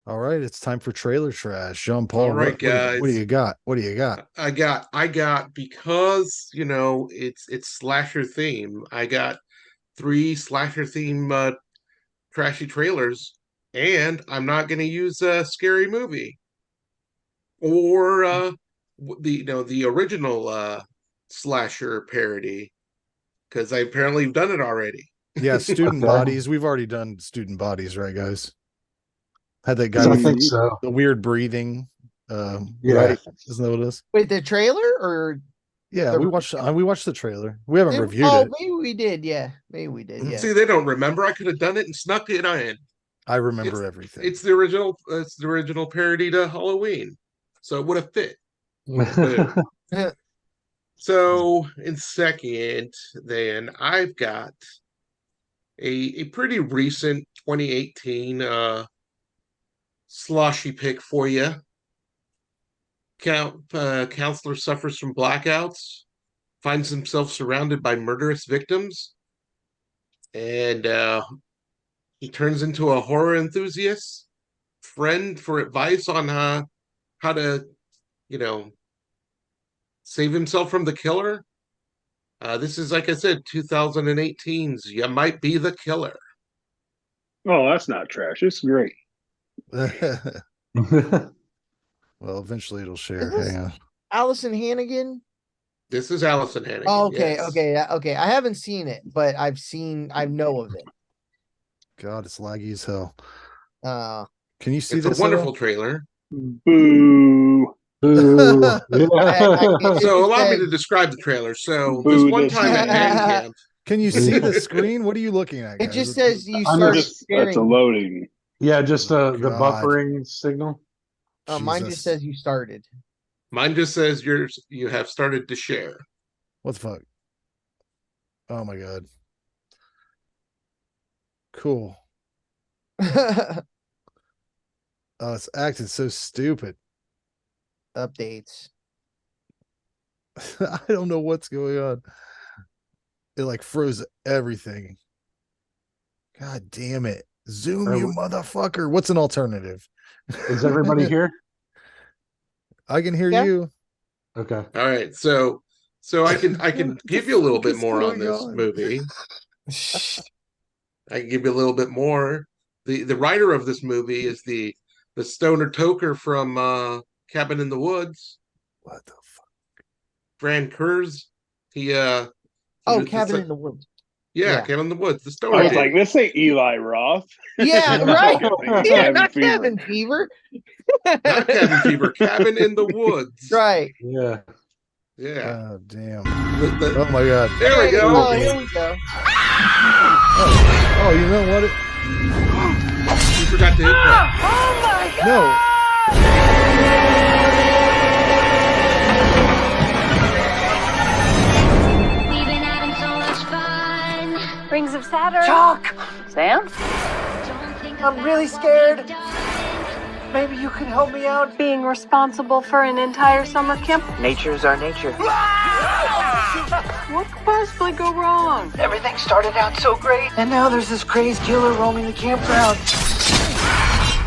All right, it's time for trailer trash. Jean All Paul, right, what do guys. you got? What do you got? I got because it's slasher theme. I got three slasher theme trashy trailers, and I'm not going to use a scary movie or the original slasher parody because I apparently have done it already. Yeah, student Okay. bodies. We've already done student bodies, right, guys? Had that guy I with think Mm, so. the weird breathing. Yeah. Right? Isn't that what it is? Wait, the trailer or Yeah, the we watched the trailer. We haven't reviewed oh, it. maybe we did. Yeah, maybe we did. Yeah. See, they don't remember. I could have done it and snuck it in. I remember It's everything. it's the original. It's the original parody to Halloween, so it would have fit. Boom. So in second, then I've got a pretty recent 2018 sloshy pick for you. Counselor suffers from blackouts, finds himself surrounded by murderous victims, and he turns into a horror enthusiast friend for advice on how to, you know, save himself from the killer. This is, like I said, 2018's You Might Be the Killer. Oh, that's not trash. It's great. Well, eventually it'll Is share. this Hang on. Allison Hannigan? This is Allison Oh, Hannigan. okay, Yes. okay. I haven't seen it, but I know of it. God, it's laggy as hell. Uh, Can you see It's a this at all? wonderful trailer. Boo. Boo. it So just allow me to says describe the trailer. So this Boo one this time at band man. camp, Can you see the screen? What are you looking at, it guys? just says you I'm started Just that's a sharing. loading. Yeah, just the God. buffering signal. Mine just Jesus. says you started. mine just says you have started to share. What the fuck? Oh my god. Cool. Oh, it's acting so stupid. Updates. I don't know what's going on. It like froze everything. God damn it. Zoom, you motherfucker. What's an alternative? Is everybody here? I can hear Yeah. you. Okay. All right, so I can give you a little bit more on this movie. I can give you a little bit more. The writer of this movie is the stoner toker from Cabin in the Woods, What the fuck? Fran Kurz. He Oh, was Cabin in the Woods. yeah, Yeah. Cabin in the Woods, the I stoner was dude. like, this ain't Eli Roth. Yeah, right. Yeah, Cabin not Fever. Cabin Fever. Not Cabin Fever, Cabin in the Woods. Right. Yeah. Yeah. Oh damn. The- Oh my god. there we go. Oh, here we go. Oh, you know what? You forgot to hit that. No. We've been having so much fun. Rings of Saturn. Chuck! Sam? I'm really scared. Maybe you can help me out. Being responsible for an entire summer camp? Nature's our nature. What could possibly go wrong? Everything started out so great, and now there's this crazed killer roaming the campground.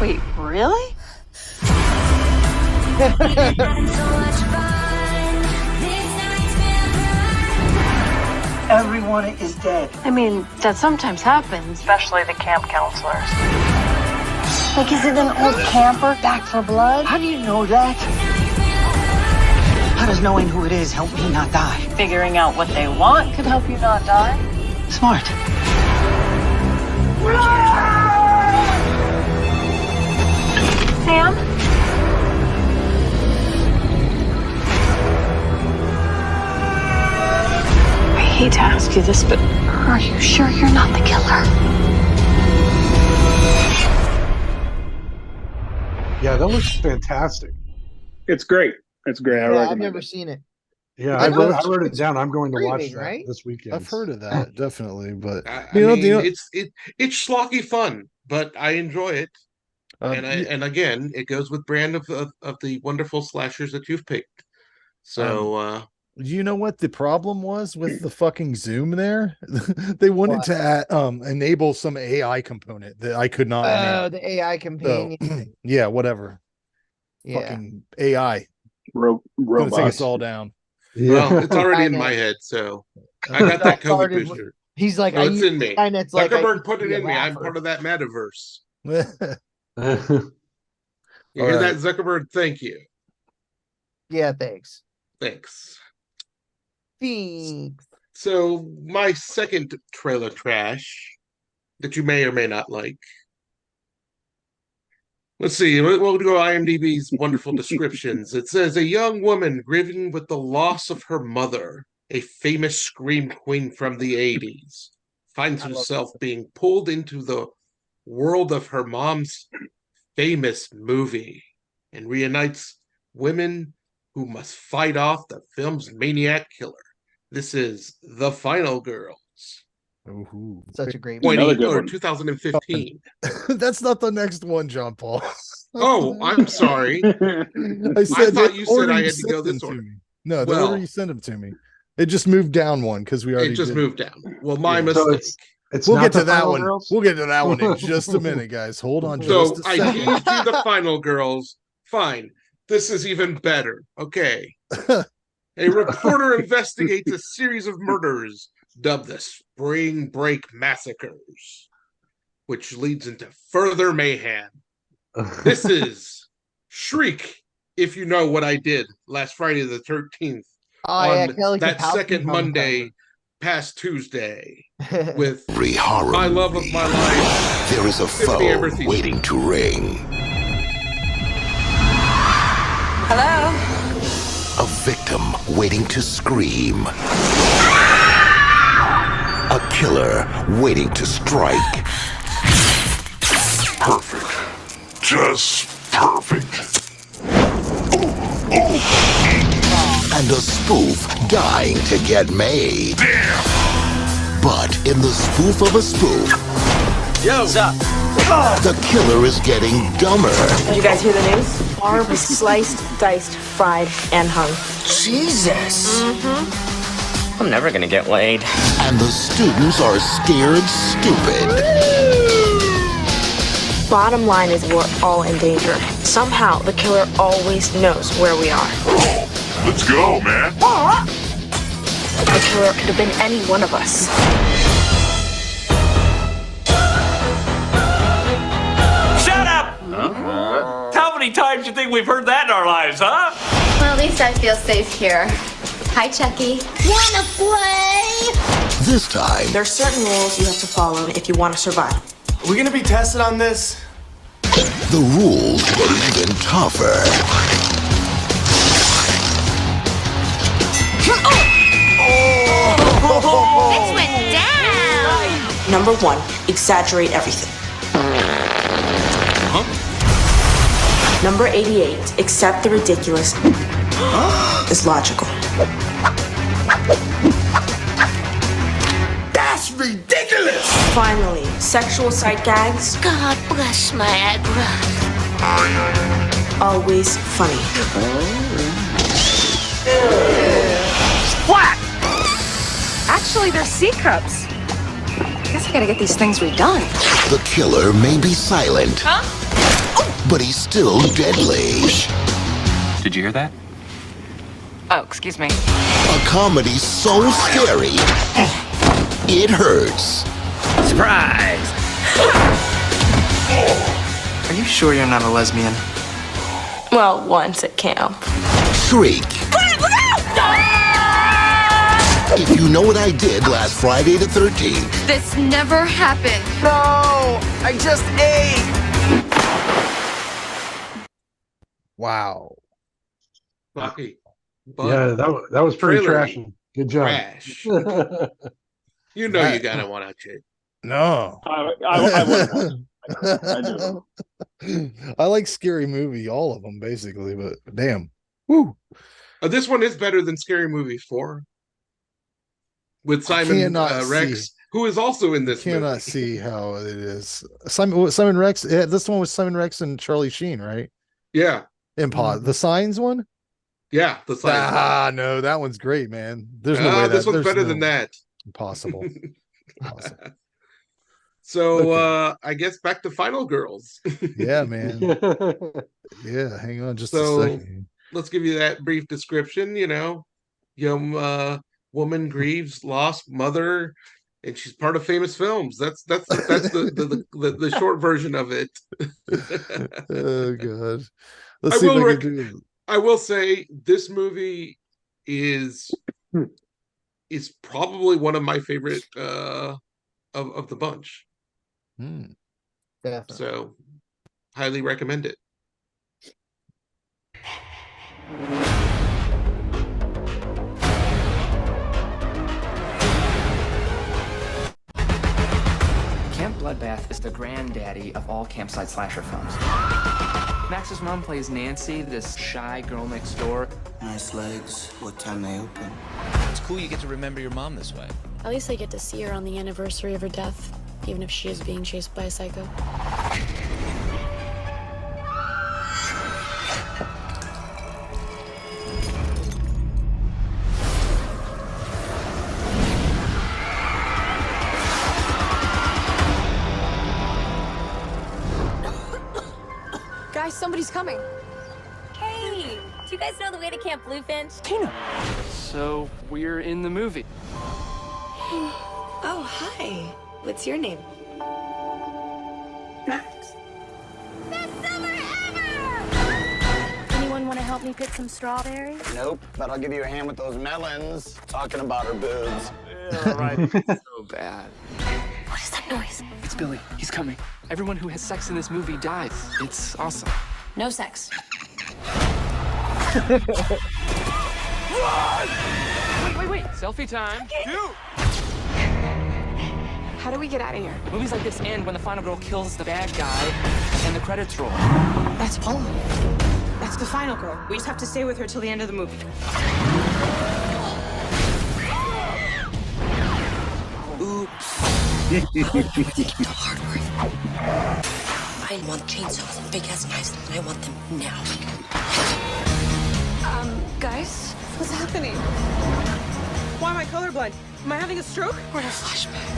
Wait, really? Everyone is dead. I mean, that sometimes happens. Especially the camp counselors. Like, is it an old camper back for blood? How do you know that? How does knowing who it is help me not die? Figuring out what they want could help you not die. Smart. Sam? I hate to ask you this, but are you sure you're not the killer? Yeah, that looks fantastic. It's great. It's great. I Yeah, I've recommend never it. seen it. Yeah, I I know wrote, I wrote it down. I'm going to watch streaming, that right? this weekend. I've heard of that, definitely. But I you know, mean, it's schlocky fun, but I enjoy it. And yeah, again, it goes with brand of the wonderful slashers that you've picked. So You know what the problem was with the fucking Zoom there? They wanted What? to enable some AI component that I could not enable. Oh, the AI So, companion. yeah, whatever. Yeah. Fucking AI. Gonna take Robots. us all down. Well, it's already I in know. my head, so I got that COVID Started with- booster. He's like, So I it's need in me. and it's like I Zuckerberg used put to it be a in me. I'm laugher. part of that metaverse. You All hear right. that, Zuckerberg? Thank you. Yeah, thanks. Thanks. Thanks. So my second trailer trash that you may or may not like. Let's see. We'll go IMDb's wonderful descriptions. It says a young woman grieving with the loss of her mother, a famous scream queen from the 80s, finds I love herself this. being pulled into the world of her mom's famous movie and reunites women who must fight off the film's maniac killer. This is The Final Girls. Ooh. Such a great Another good or one. 2015. That's not the next one, John Paul. Oh, I'm sorry. I said thought the you said order I you had to go sent them this to order. me. No, the Well- order you sent them to me. It just moved down one because we already It just did. moved down. Well, my Yeah. mistake. So it's We'll not get to the that Final one. Girls? We'll get to that one in just a minute, guys. Hold on So just a I second. teased you The Final Girls. Fine. This is even better. Okay. A reporter investigates a series of murders dubbed the Spring Break Massacres, which leads into further mayhem. This is Shriek, if you know what I did last Friday the 13th Oh, yeah, on Kelly that Kapowski's second on the Monday past Tuesday cover. with Every horror my love of movie, my life. there is a Tiffany foe Amber Thiessen. waiting to ring. Hello? A victim waiting to scream. A killer waiting to strike. Perfect. Just perfect. And a spoof dying to get made. Damn! But in the spoof of a spoof, Yo, what's up? the killer is getting dumber. Did you guys hear the news? Barb was sliced, diced, fried, and hung. Jesus. I'm never gonna get laid. And the students are scared stupid. Bottom line is we're all in danger. Somehow, the killer always knows where we are. Let's go, man. The killer could have been any one of us. Shut up! How many times do you think we've heard that in our lives, huh? Well, at least I feel safe here. Hi, Chucky. Wanna play? This time, There are certain rules you have to follow if you want to survive. Are we gonna be tested on this? the rules get even tougher. This went down. Number 1, exaggerate everything. Number 88, accept the ridiculous is logical. That's ridiculous! Finally, sexual sight gags, God bless my Agra. always funny. What? Actually, they're C cups. Guess I gotta get these things redone. The killer may be silent, but he's still deadly. Did you hear that? Oh, excuse me. A comedy so scary, it hurts. Surprise! Are you sure you're not a lesbian? Well, once at camp. Shriek. If you know what I did last Friday the 13th, This never happened. No! I just ate! Wow. Bucky. Yeah, that was pretty Trailer trashy. Good job. Trash. You know you gotta want to check. No. I wouldn't want it. I like scary movie, all of them basically, but damn. Woo. This one is better than Scary Movie 4 with Simon cannot Rex, see. who is also in this Cannot movie. see how it is. Simon Rex. Yeah, this one was Simon Rex and Charlie Sheen, right? Yeah. In Pod. The Signs one? Yeah, the science one. No, that one's great, man. There's no way this that one's better than that. Impossible. So Okay. I guess back to Final Girls. Yeah, man. Yeah, hang on just a So second. let's give you that brief description. Young woman grieves lost mother, and she's part of famous films. That's the short version of it. Oh god. Let's see if I can do it. I will say this movie is probably one of my favorite of the bunch. Definitely. So highly recommend it. Camp Bloodbath is the granddaddy of all campsite slasher films. Max's mom plays Nancy, this shy girl next door. Nice legs. What time they open? It's cool you get to remember your mom this way. At least I get to see her on the anniversary of her death, even if she is being chased by a psycho. Guys, somebody's coming. Hey, do you guys know the way to Camp Bluefinch? Tina. So we're in the movie. Oh, hi. What's your name? Max. Best summer ever! Anyone want to help me pick some strawberries? Nope, but I'll give you a hand with those melons. Talking about her boobs. Yeah, right. So bad. What is that noise? It's Billy. He's coming. Everyone who has sex in this movie dies. It's awesome. No sex. Wait. Selfie time. Dude! How do we get out of here? Movies like this end when the final girl kills the bad guy and the credits roll. That's Paula. That's the final girl. We just have to stay with her till the end of the movie. Oops. I want chainsaws and big-ass knives, and I want them now. Guys? What's happening? Why am I colorblind? Am I having a stroke? We're in a flashback.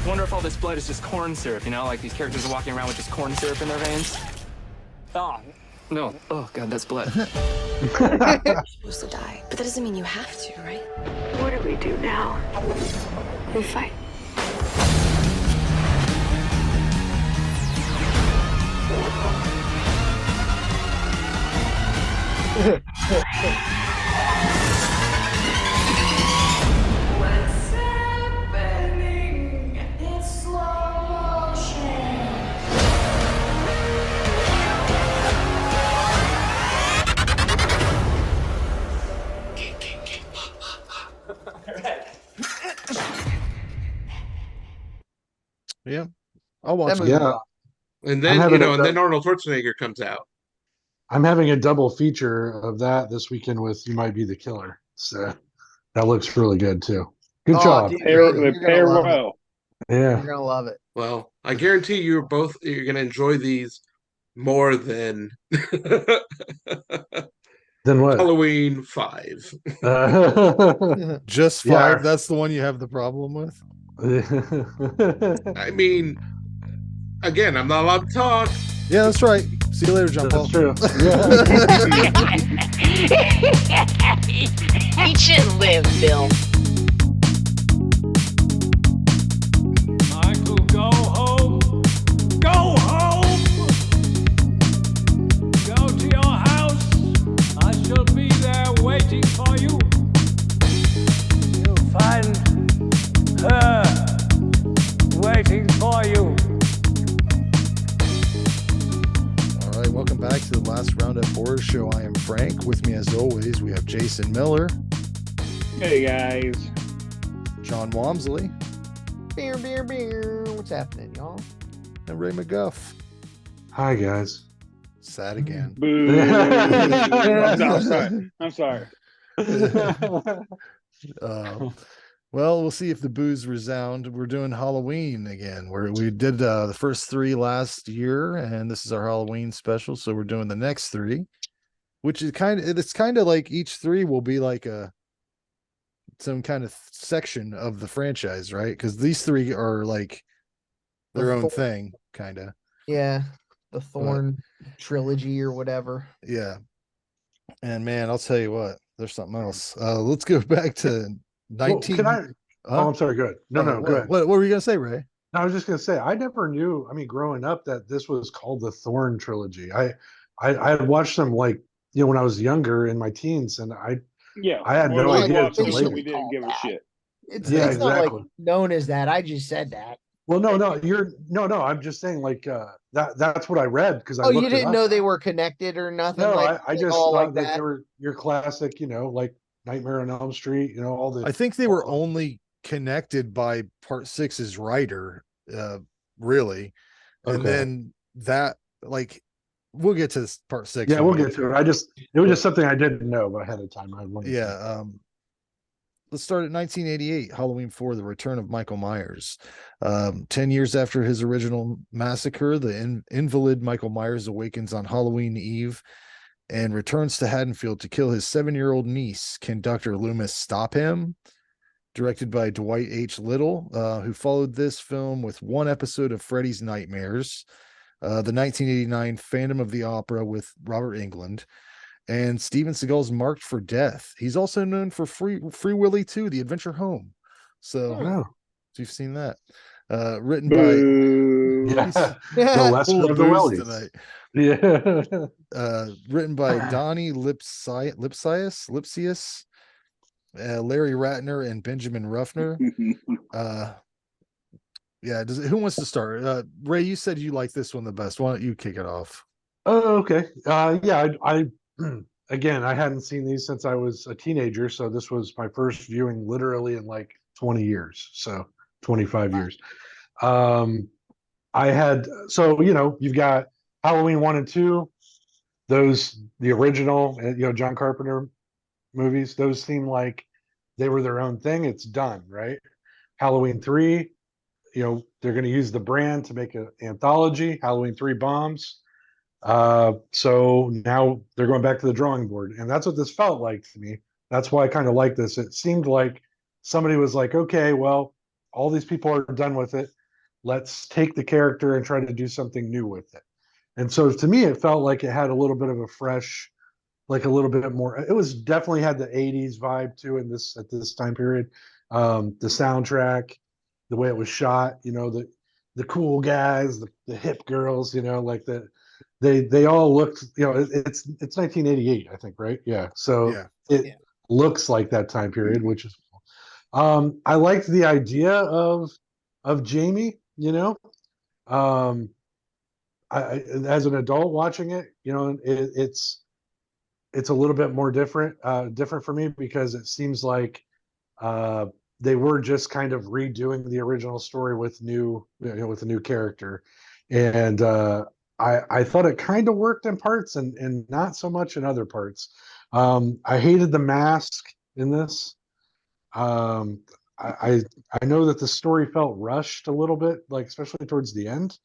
I wonder if all this blood is just corn syrup, like these characters are walking around with just corn syrup in their veins. Oh, no. Oh, God, that's blood. You're supposed to die, but that doesn't mean you have to, right? What do we do now? We fight. What's happening? It's slow motion. Yeah. I'll watch it. Yeah. And then then Arnold Schwarzenegger comes out. I'm having a double feature of that this weekend with You Might Be the Killer. So that looks really good too. Good job. They pair well. Yeah. You're gonna love it. Well, I guarantee you're gonna enjoy these more than Then what? Halloween 5. Just 5? Yeah. That's the one you have the problem with? I mean, again, I'm not allowed to talk. Yeah, that's right. See you later, John Paul. That's true. Eat shit and live, Bill. Michael, go home. Go home. Go to your house. I shall be there waiting for you. You'll find her waiting for you. All right, welcome back to the last Roundup Horror Show. I am Frank. With me, as always, we have Jason Miller. Hey, guys. John Walmsley. Beer. What's happening, y'all? And Ray McGuff. Hi, guys. Sad again. Boo. I'm sorry. Well, we'll see if the boos resound. We're doing Halloween again. We did the first 3 last year, and this is our Halloween special, so we're doing the next 3. which is it's kind of like each three will be like some kind of section of the franchise, right? Because these three are like their own thing, kind of. Yeah, the Thorn trilogy or whatever. Yeah, and man, I'll tell you what, there's something else. Let's go back to 19. Can I? Oh, I'm sorry. Good. No, go ahead. What were you gonna say, Ray? I was just gonna say I never knew. I mean, growing up, that this was called the Thorn trilogy. I had watched them like when I was younger in my teens, and I had no idea until later. We didn't give a shit. It's not like known as that. I just said that. Well, no. I'm just saying like that's what I read because I. Oh, you didn't know they were connected or nothing. No, like, I just thought that they were your classic, like Nightmare on Elm Street. All the. I think they were only connected by Part 6's writer, really, and then that like we'll get to Part 6. Yeah, we'll get to it. It was just something I didn't know ahead of time. Let's start at 1988, Halloween 4, The Return of Michael Myers. 10 years after his original massacre, the invalid Michael Myers awakens on Halloween Eve and returns to Haddonfield to kill his 7-year-old niece. Can Dr. Loomis stop him? Directed by Dwight H. Little, who followed this film with one episode of Freddy's Nightmares, the 1989 Phantom of the Opera with Robert Englund, and Steven Seagal's Marked for Death. He's also known for Free Willy 2, The Adventure Home. So you've seen that. Written by the lesser of the Willies tonight. Yeah. Written by Donnie Lipsius, Larry Ratner, and Benjamin Ruffner. Who wants to start? Ray, you said you like this one the best. Why don't you kick it off? Oh, okay. Again, I hadn't seen these since I was a teenager, so this was my first viewing literally in like 20 years, so 25 years. You've got Halloween 1 and 2, the original, John Carpenter movies, those seem like they were their own thing. It's done, right? Halloween 3, they're going to use the brand to make an anthology. Halloween 3 bombs. So now they're going back to the drawing board, and that's what this felt like to me. That's why I kind of like this. It seemed like somebody was like, okay, well, all these people are done with it. Let's take the character and try to do something new with it. And so to me, it felt like it had a little bit of a fresh, like a little bit more. It was definitely had the 80s vibe too at this time period. The soundtrack, the way it was shot, the cool guys, the hip girls, like the. They all looked, it's 1988, I think, right? Yeah. So it looks like that time period, which is cool. I liked the idea of Jamie, I as an adult watching it, it's a little bit more different for me because it seems like they were just kind of redoing the original story with with a new character. And I thought it kind of worked in parts and not so much in other parts. I hated the mask in this. I know that the story felt rushed a little bit, like especially towards the end.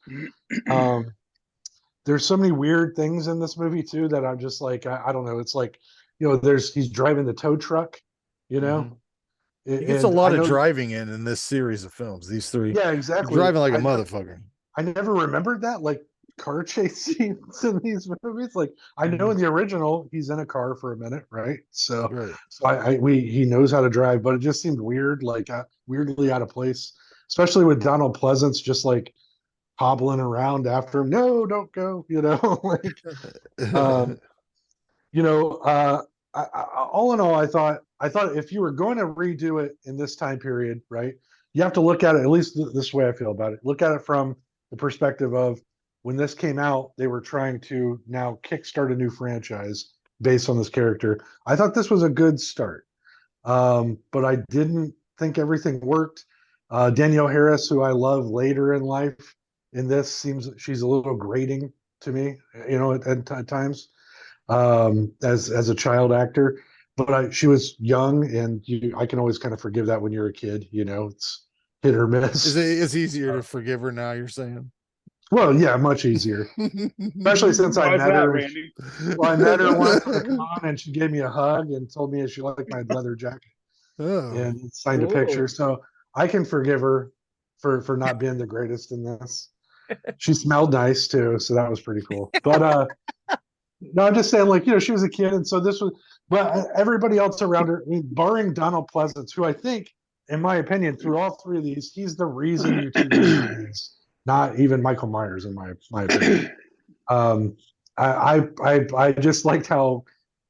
There's so many weird things in this movie too that I'm just like, I don't know. It's like, he's driving the tow truck, He gets a lot of driving in this series of films. These three, yeah, exactly, driving like a motherfucker. I never remembered that, like car chase scenes in these movies. Like I know in the original he's in a car for a minute, right? So he knows how to drive, but it just seemed weird, like weirdly out of place, especially with Donald Pleasance just like hobbling around after him. No, don't go. All in all, I thought if you were going to redo it in this time period, right, you have to look at it, at least this way I feel about it. Look at it from the perspective of when this came out, they were trying to now kickstart a new franchise based on this character. I thought this was a good start, but I didn't think everything worked. Danielle Harris, who I love later in life, in this seems she's a little grating to me, at times as a child actor. But she was young, and I can always kind of forgive that when you're a kid. It's hit or miss. It's easier to forgive her now, you're saying? Well, yeah, much easier. Especially since I Why is met that, her. Randy? Well, I met her once at a con, and she gave me a hug and told me she liked my leather jacket Oh, and signed a picture. So I can forgive her for not being the greatest in this. She smelled nice too, so that was pretty cool. But no, I'm just saying, like, she was a kid, and so this was. But everybody else around her, I mean, barring Donald Pleasance, who I think, in my opinion, through all three of these, he's the reason you choose these movies, not even Michael Myers, in my opinion. Um, I just liked how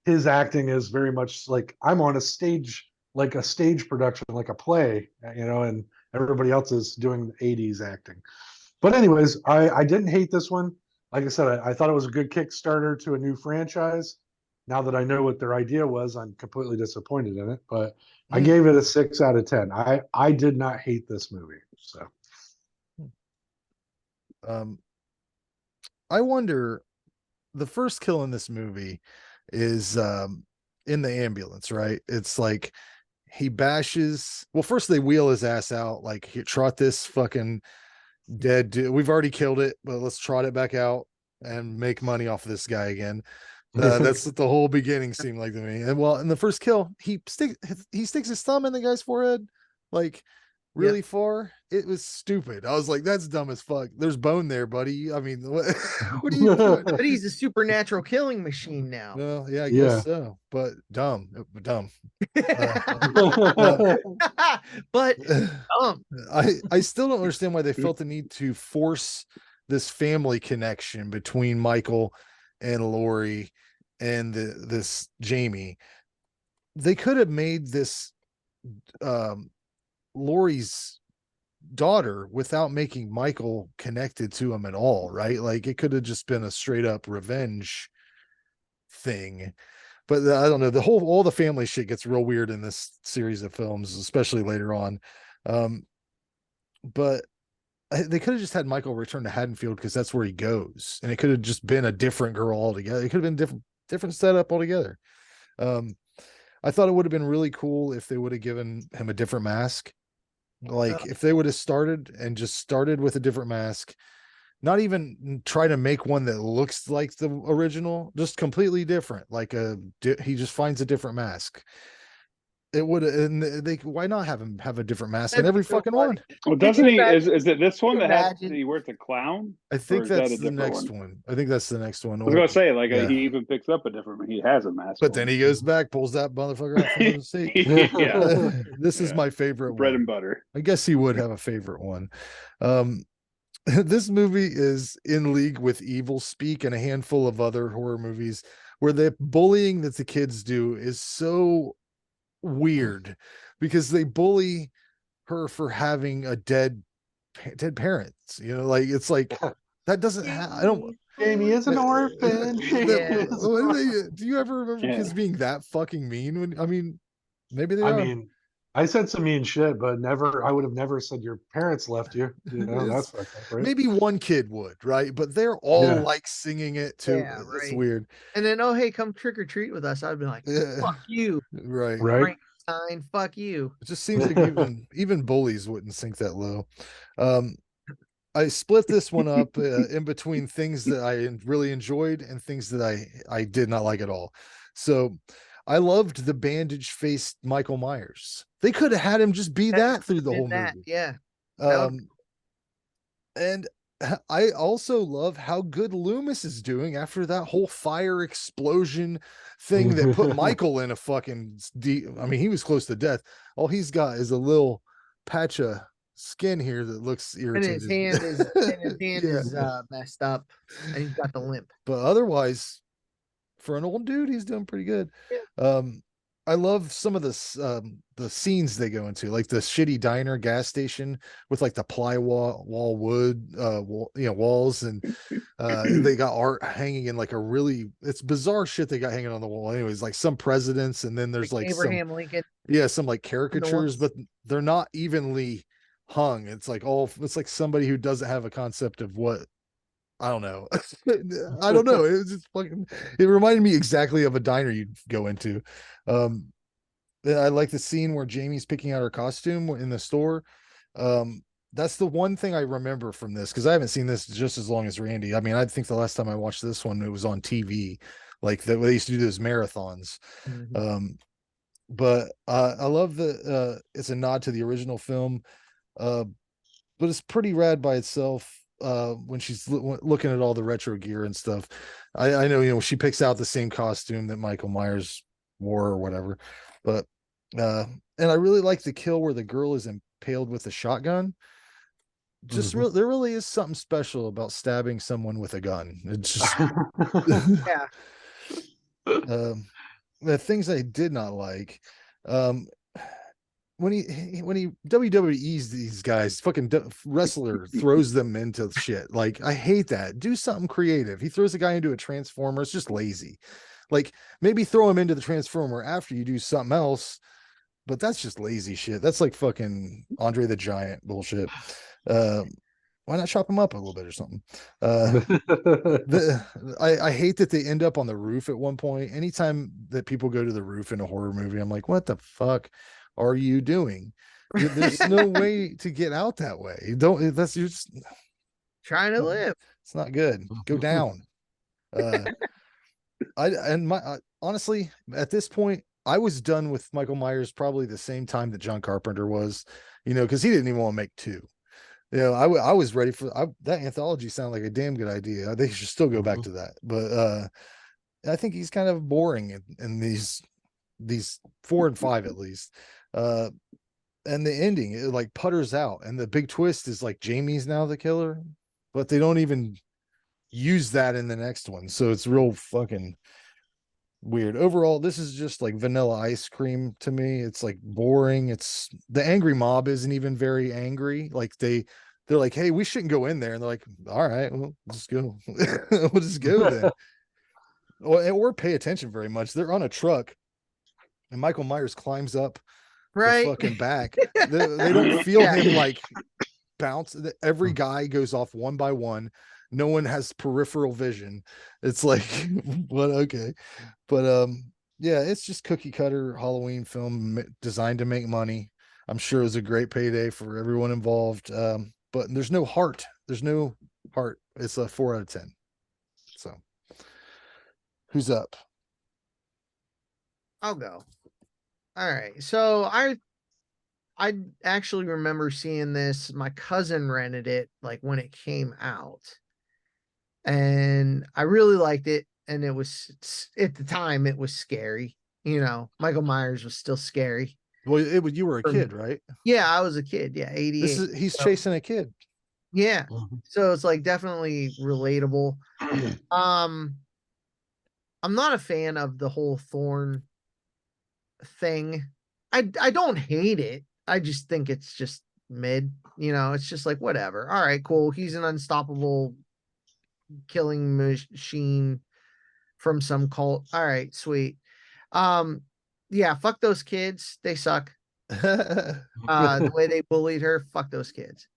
his acting is very much like I'm on a stage, like a stage production, like a play, and everybody else is doing 80s acting. But anyways, I didn't hate this one. Like I said, I thought it was a good Kickstarter to a new franchise. Now that I know what their idea was, I'm completely disappointed in it. But I gave it a 6 out of 10. I did not hate this movie. So I wonder, the first kill in this movie is in the ambulance, right? It's like he bashes. Well, first they wheel his ass out, like, here, trot this fucking dead dude. We've already killed it, but let's trot it back out and make money off of this guy again. That's what the whole beginning seemed like to me. And well, in the first kill, he sticks his thumb in the guy's forehead, like, really far. It was stupid. I was like, that's dumb as fuck. There's bone there, buddy. I mean, what are you doing? But he's a supernatural killing machine now. Well, yeah, I guess so. But dumb. But I still don't understand why they felt the need to force this family connection between Michael and Laurie and this Jamie. They could have made this Laurie's daughter without making Michael connected to him at all, right? Like, it could have just been a straight up revenge thing. But I don't know, all the family shit gets real weird in this series of films, especially later on. But they could have just had Michael return to Haddonfield because that's where he goes, and it could have just been a different girl altogether. It could have been different setup altogether. I thought it would have been really cool if they would have given him a different mask. Like, if they would have started with a different mask, not even try to make one that looks like the original, just completely different. Like he just finds a different mask. It would, and why not have him have a different mask in every fucking one? Well, doesn't he? Is it this one that he wears a clown? I think that's the next one. I think that's the next one. I was gonna say, like, he even picks up a different. He has a mask, but then he goes back, pulls that motherfucker out from the seat. This is my favorite bread one. and butter. I guess he would have a favorite one. This movie is in league with Evil Speak and a handful of other horror movies where the bullying that the kids do is so weird, because they bully her for having a dead parents. Like, it's like, that doesn't I don't. Jamie is an orphan. Do you ever remember kids being that fucking mean? Maybe they are. I said some mean shit, but I would have never said your parents left you. That's fucked up, right? Maybe one kid would, right? But they're all like singing it too. Yeah, it's right. weird. And then, oh, hey, come trick or treat with us. I'd be like, fuck you. Right. Frankenstein, fuck you. It just seems like even bullies wouldn't sink that low. I split this one up in between things that I really enjoyed and things that I did not like at all. So I loved the bandage-faced Michael Myers. They could have had him just be that through the whole movie. Yeah. And I also love how good Loomis is doing after that whole fire explosion thing that put Michael in a fucking he was close to death. All he's got is a little patch of skin here that looks irritated. And his hand is messed up, and he's got the limp. But otherwise, for an old dude, he's doing pretty good. Yeah. I love some of the scenes they go into, like the shitty diner gas station with like the ply wood walls, and they got art hanging in like it's bizarre shit they got hanging on the wall anyways, like some presidents, and then there's like Abraham Lincoln. Yeah, some like caricatures, but they're not evenly hung. It's like somebody who doesn't have a concept of what, I don't know. I don't know. It was just it reminded me exactly of a diner you'd go into. I like the scene where Jamie's picking out her costume in the store. that's the one thing I remember from this, because I haven't seen this just as long as Randy. I mean, I think the last time I watched this one, it was on TV, like they used to do those marathons. But I love the it's a nod to the original film, but it's pretty rad by itself. When she's looking at all the retro gear and stuff, I know, you know, she picks out the same costume that Michael Myers wore or whatever, but and I really like the kill where the girl is impaled with a shotgun. Just there really is something special about stabbing someone with a gun. It's just Yeah. The things I did not like, when he WWE's these guys, fucking wrestler throws them into shit. Like, I hate that. Do something creative. He throws a guy into a transformer. It's just lazy. Like, maybe throw him into the transformer after you do something else, but that's just lazy shit. That's like fucking Andre the Giant bullshit. Why not chop him up a little bit or something? I hate that they end up on the roof at one point. Anytime that people go to the roof in a horror movie, I'm like, what the fuck are you doing? There's no way to get out that way. You don't, that's, you're just trying to live. It's not good. Go down. Honestly, at this point, I was done with Michael Myers probably the same time that John Carpenter was, you know, because he didn't even want to make two. You know, I was ready for that anthology. Sounded like a damn good idea. They should still go back to that, but I think he's kind of boring in these 4 and 5 at least. And the ending, it like putters out, and the big twist is like Jamie's now the killer, but they don't even use that in the next one, so it's real fucking weird. Overall, this is just like vanilla ice cream to me. It's like boring. It's the angry mob isn't even very angry. Like they're like, hey, we shouldn't go in there, and they're like, all right, well, just go. We'll just go then. or pay attention very much. They're on a truck, and Michael Myers climbs up the fucking back. They don't feel him like bounce. Every guy goes off one by one. No one has peripheral vision. It's like, what? Okay. But yeah, it's just cookie cutter Halloween film designed to make money. I'm sure it was a great payday for everyone involved. But there's no heart. There's no heart. It's a 4 out of 10. So who's up? I'll go. All right. So I actually remember seeing this. My cousin rented it like when it came out, and I really liked it. And it was, at the time, it was scary. You know, Michael Myers was still scary. Well, you were a kid, right? Yeah, I was a kid. Yeah, 88. He's chasing a kid. Yeah. So it's like definitely relatable. I'm not a fan of the whole Thorn thing. I don't hate it. I just think it's just mid. You know, it's just like, whatever. All right, cool. He's an unstoppable killing machine from some cult. All right, sweet. Yeah, fuck those kids. They suck. The way they bullied her, fuck those kids.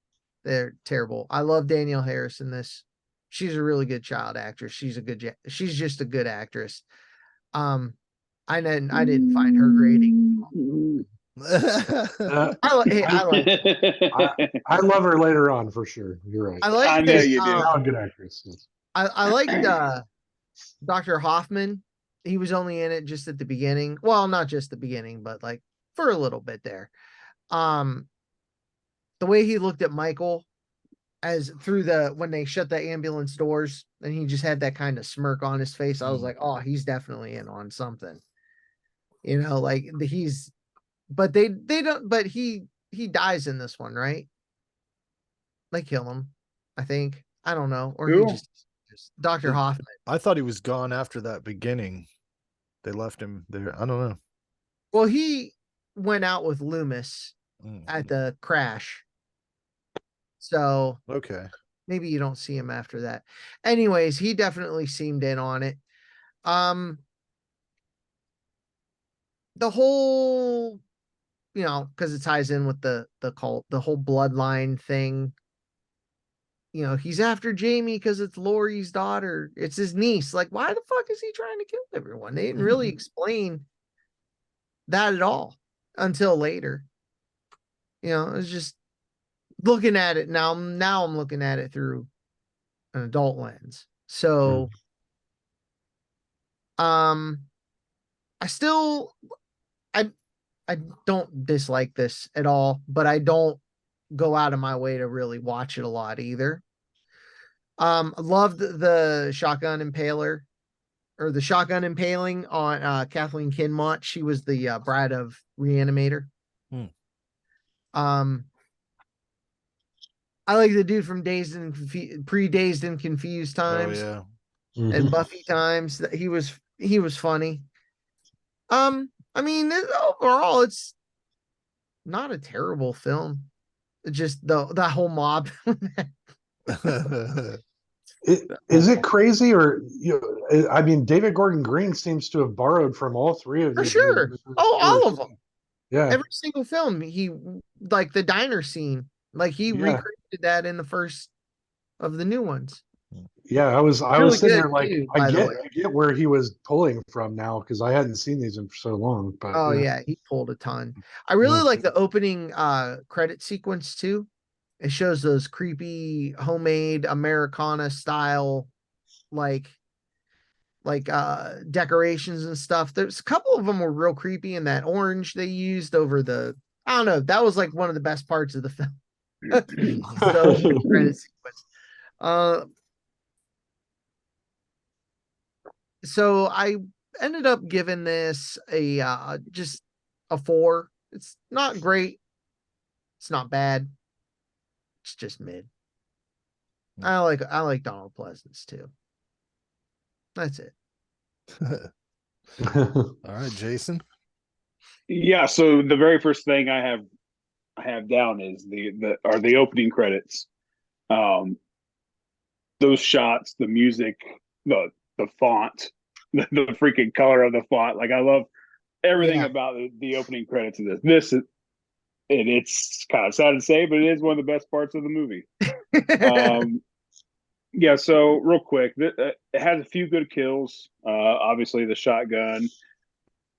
They're terrible. I love Danielle Harris in this. She's a really good child actress. She's just a good actress. I didn't find her grading. I love her later on for sure. You're right. I know you do. A good actress. I liked Dr. Hoffman. He was only in it just at the beginning. Well, not just the beginning, but like for a little bit there. The way he looked at Michael as through when they shut the ambulance doors, and he just had that kind of smirk on his face. I was like, oh, he's definitely in on something. You know, like but they don't, but he dies in this one, right? They kill him, I think. I don't know. Or he just Dr. Hoffman. I thought he was gone after that beginning. They left him there. I don't know. Well, he went out with Loomis at the crash. So okay, maybe you don't see him after that. Anyways, he definitely seemed in on it. The whole, you know, because it ties in with the cult, the whole bloodline thing. You know, he's after Jamie because it's Laurie's daughter. It's his niece. Like, why the fuck is he trying to kill everyone? They didn't really explain that at all until later. You know, it's just looking at it now I'm looking at it through an adult lens. So I still I don't dislike this at all, but I don't go out of my way to really watch it a lot either. Loved the shotgun impaler or the shotgun impaling on Kathleen Kinmont. She was the bride of Reanimator. I like the dude from pre-Dazed and Confused times. Oh yeah. And Buffy times. He was funny. I mean, overall, it's not a terrible film. It's just that whole mob. Is it crazy, or I mean, David Gordon Green seems to have borrowed from all three of For these sure. movies. All of them. Yeah. Every single film, he like the diner scene, like he recreated that in the first of the new ones. Yeah, I was Really sitting there good like, too, I by the way. get where he was pulling from now, because I hadn't seen these in so long. But Oh yeah, he pulled a ton. I really like the opening credit sequence too. It shows those creepy homemade Americana style like decorations and stuff. There's a couple of them were real creepy, and that orange they used over the, I don't know, that was like one of the best parts of the film. So credit sequence. So I ended up giving this a just a 4. It's not great. It's not bad. It's just mid. I like Donald Pleasance too. That's it. All right, Jason. Yeah, so the very first thing I have down is the opening credits. Those shots, the music, the font, the freaking color of the font. Like, I love everything about the opening credits of this. It's kind of sad to say, but it is one of the best parts of the movie. Yeah, so real quick, it has a few good kills. Obviously, the shotgun,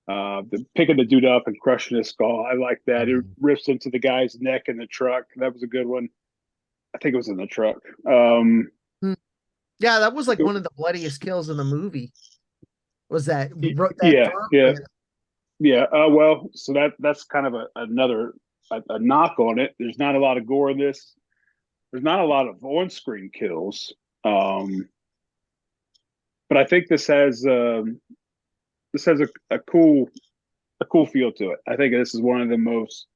the picking the dude up and crushing his skull. I like that. It rips into the guy's neck in the truck. That was a good one. I think it was in the truck. Yeah, that was like one of the bloodiest kills in the movie. Was that? Yeah. Well, so that's kind of another knock on it. There's not a lot of gore in this. There's not a lot of on-screen kills, but I think this has a cool feel to it. I think this is one of the most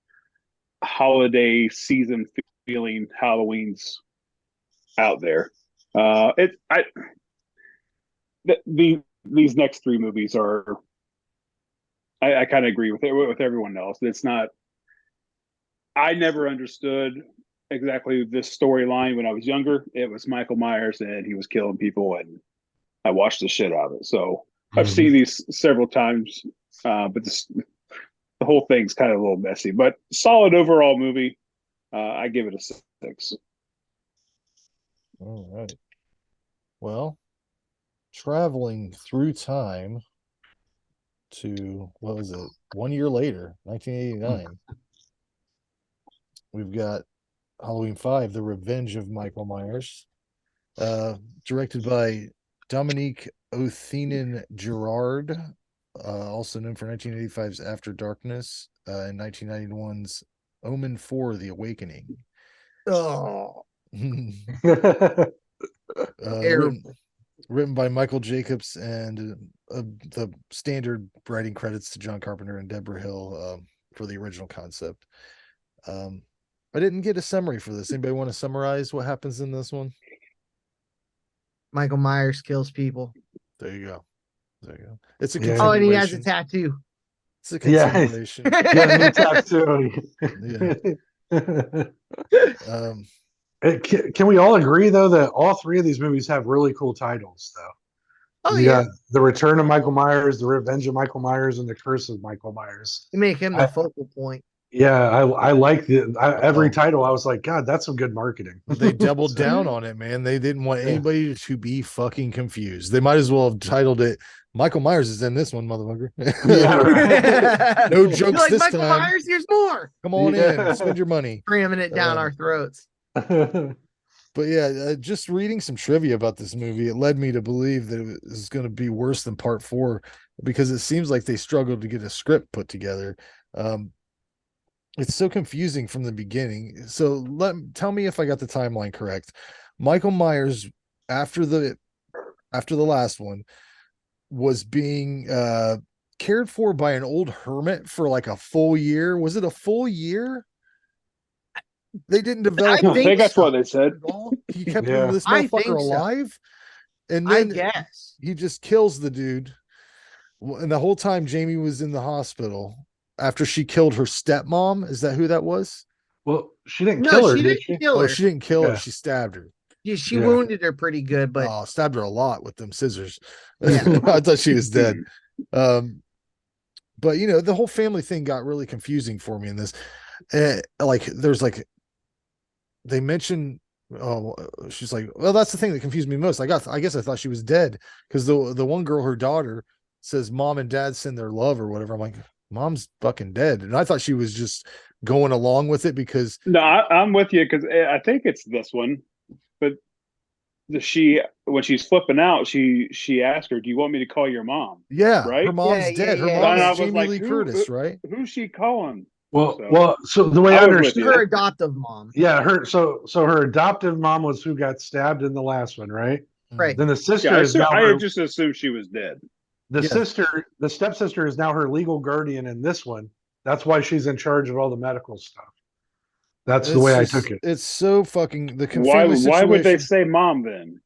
holiday season feeling Halloweens out there. These next 3 movies are. I kind of agree with everyone else. It's not. I never understood exactly this storyline when I was younger. It was Michael Myers and he was killing people, and I watched the shit out of it. So I've seen these several times, but the whole thing's kind of a little messy. But solid overall movie. I give it a 6. All right. Well, traveling through time to, what was it, 1 year later, 1989. We've got Halloween 5, The Revenge of Michael Myers, directed by Dominique Othenin Girard, also known for 1985's After Darkness, and 1991's Omen 4, The Awakening. Oh. Written by Michael Jacobs, and the standard writing credits to John Carpenter and Deborah Hill for the original concept. I didn't get a summary for this. Anybody want to summarize what happens in this one? Michael Myers kills people. There you go. It's a continuation. Oh, and he has a tattoo. It's a continuation. Yeah, tattoo. Can we all agree, though, that all 3 of these movies have really cool titles, though? Oh, yeah. The Return of Michael Myers, The Revenge of Michael Myers, and The Curse of Michael Myers. You make him the focal point. Yeah, I like every title. I was like, God, that's some good marketing. They doubled down on it, man. They didn't want anybody to be fucking confused. They might as well have titled it Michael Myers is in this one, motherfucker. Yeah. No You're jokes like this Michael time. Myers, here's more. Come on Yeah. in, spend your money. Cramming it down our throats. But yeah, just reading some trivia about this movie, it led me to believe that it was going to be worse than part 4 because it seems like they struggled to get a script put together. It's so confusing from the beginning. So tell me if I got the timeline correct. Michael Myers, after the last one, was being cared for by an old hermit for like a full year. Was it a full year? They didn't develop. I think that's what they said. He kept Yeah. this I think motherfucker so. alive, and I then guess. he just kills the dude. And the whole time Jamie was in the hospital after she killed her stepmom. Is that who that was? Well, she didn't No, kill her, she did didn't she? kill her. Oh, she didn't kill her. Yeah. She stabbed her. Yeah, she Yeah. wounded her pretty good, but Oh, stabbed her a lot with them scissors. Yeah. I thought she was dead. But you know, the whole family thing got really confusing for me in this. Like, there's like, they mention, oh, she's like, well, that's the thing that confused me most. I guess I thought she was dead because the one girl, her daughter, says mom and dad send their love or whatever. I'm like, mom's fucking dead, and I thought she was just going along with it because No, I'm with you because I think it's this one, but when she's flipping out, she asked her, "Do you want me to call your mom?" yeah, Right? her mom's Yeah, dead. yeah, Her yeah. mom And I is was Jamie like, Lee Curtis, right? Who's she calling? So the way I I was with understood, you. her adoptive mom. yeah, so her adoptive mom was who got stabbed in the last one, right? Right. Then the sister Yeah, is now I her, just assumed she was dead. the Yeah. the stepsister is now her legal guardian in this one. That's why she's in charge of all the medical stuff. That's the It's way just- I took it. It's so fucking the Why family would they situation. say mom then?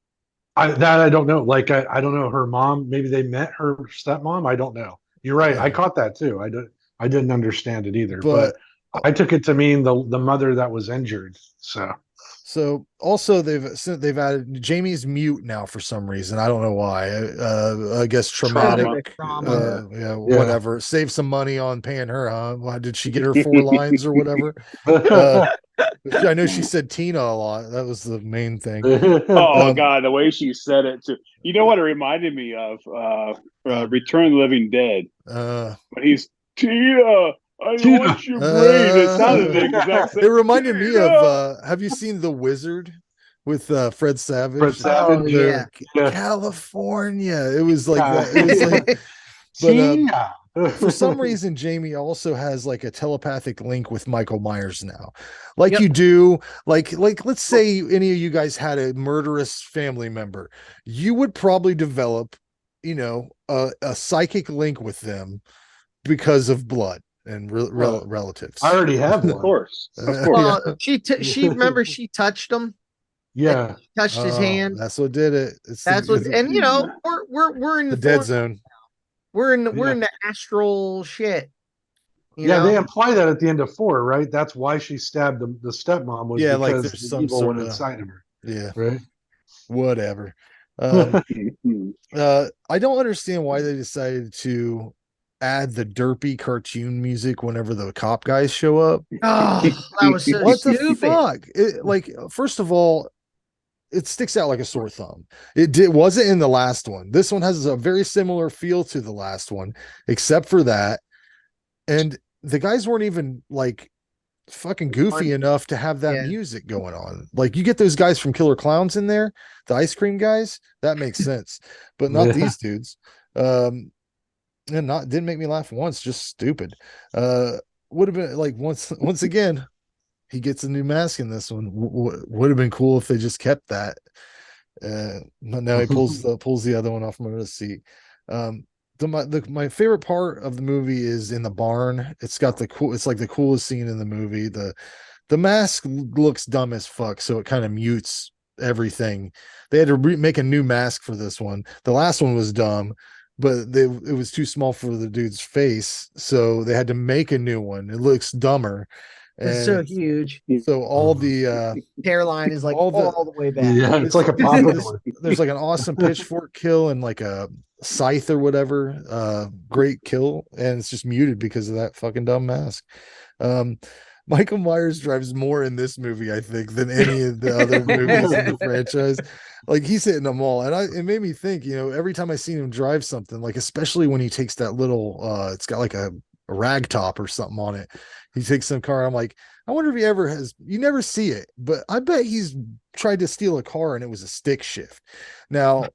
I don't know. Like I don't know her mom. Maybe they met her stepmom. I don't know. You're right. I caught that too. I didn't understand it either. But I took it to mean the mother that was injured. So also they've added Jamie's mute now for some reason. I don't know why. I guess traumatic. Trauma. Yeah, whatever. Save some money on paying her, huh? Why did she get her 4 lines or whatever? I know she said Tina a lot. That was the main thing. Oh God, the way she said it too. You know what it reminded me of? Return of the Living Dead. When he's Tina, I want your brain. It sounded the exact same. It reminded me of have you seen The Wizard with Fred Savage? Fred Savage, The yeah. California. It was like that. It was like, Tina. For some reason, Jamie also has like a telepathic link with Michael Myers now. Like you do, like let's say any of you guys had a murderous family member, you would probably develop, you know, a psychic link with them because of blood and relatives. I already have one. Of course. Well, she remember she touched him. Yeah, Touched his hand. That's what did it. And you know we're in the dead zone. We're in the astral shit. You yeah, know? they imply that at the end of 4, right? That's why she stabbed the stepmom was Yeah, because like there's the some evil sort went of inside of her. Yeah, right. Whatever. I don't understand why they decided to add the derpy cartoon music whenever the cop guys show up. Oh, that was so What stupid. the fuck? Like, first of all, it sticks out like a sore thumb. It wasn't in the last one. This one has a very similar feel to the last one, except for that. And the guys weren't even like fucking goofy enough to have that music going on. Like, you get those guys from Killer Clowns in there, the ice cream guys, that makes sense, but not these dudes. And didn't make me laugh once, just stupid. Would have been like once again, he gets a new mask in this one. Would have been cool if they just kept that. Now he pulls the other one off from under the seat. My favorite part of the movie is in the barn. It's like the coolest scene in the movie. The mask looks dumb as fuck, so it kind of mutes everything. They had to make a new mask for this one. The last one was dumb, but it was too small for the dude's face, so they had to make a new one. It looks dumber. It's so huge. So all the hairline is like all the way back. Yeah, it's like a pompadour. There's like an awesome pitchfork kill and like a scythe or whatever. Great kill, and it's just muted because of that fucking dumb mask. Michael Myers drives more in this movie, I think, than any of the other movies in the franchise. Like he's hitting them all, and it made me think. Every time I seen him drive something, like especially when he takes that little, it's got like a rag top or something on it. He takes some car. I'm like, I wonder if he ever has. You never see it, but I bet he's tried to steal a car and it was a stick shift. Now,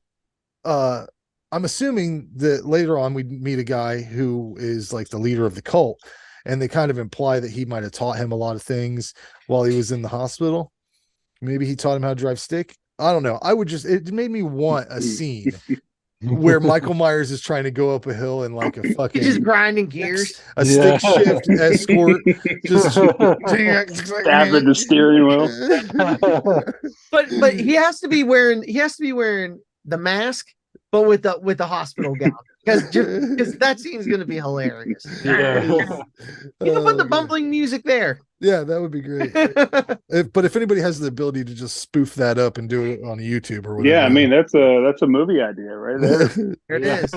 I'm assuming that later on we'd meet a guy who is like the leader of the cult, and they kind of imply that he might have taught him a lot of things while he was in the hospital. Maybe he taught him how to drive stick. I don't know. It made me want a scene where Michael Myers is trying to go up a hill and like a fucking He's just grinding gears. a stick shift escort, just stabbing the steering wheel. But he has to be wearing the mask, but with the hospital gown, because that scene's gonna be hilarious. Yeah. Put the bumbling music there. Yeah, that would be great. But if anybody has the ability to just spoof that up and do it on YouTube or whatever. Yeah, I mean that's a movie idea right there. There it is.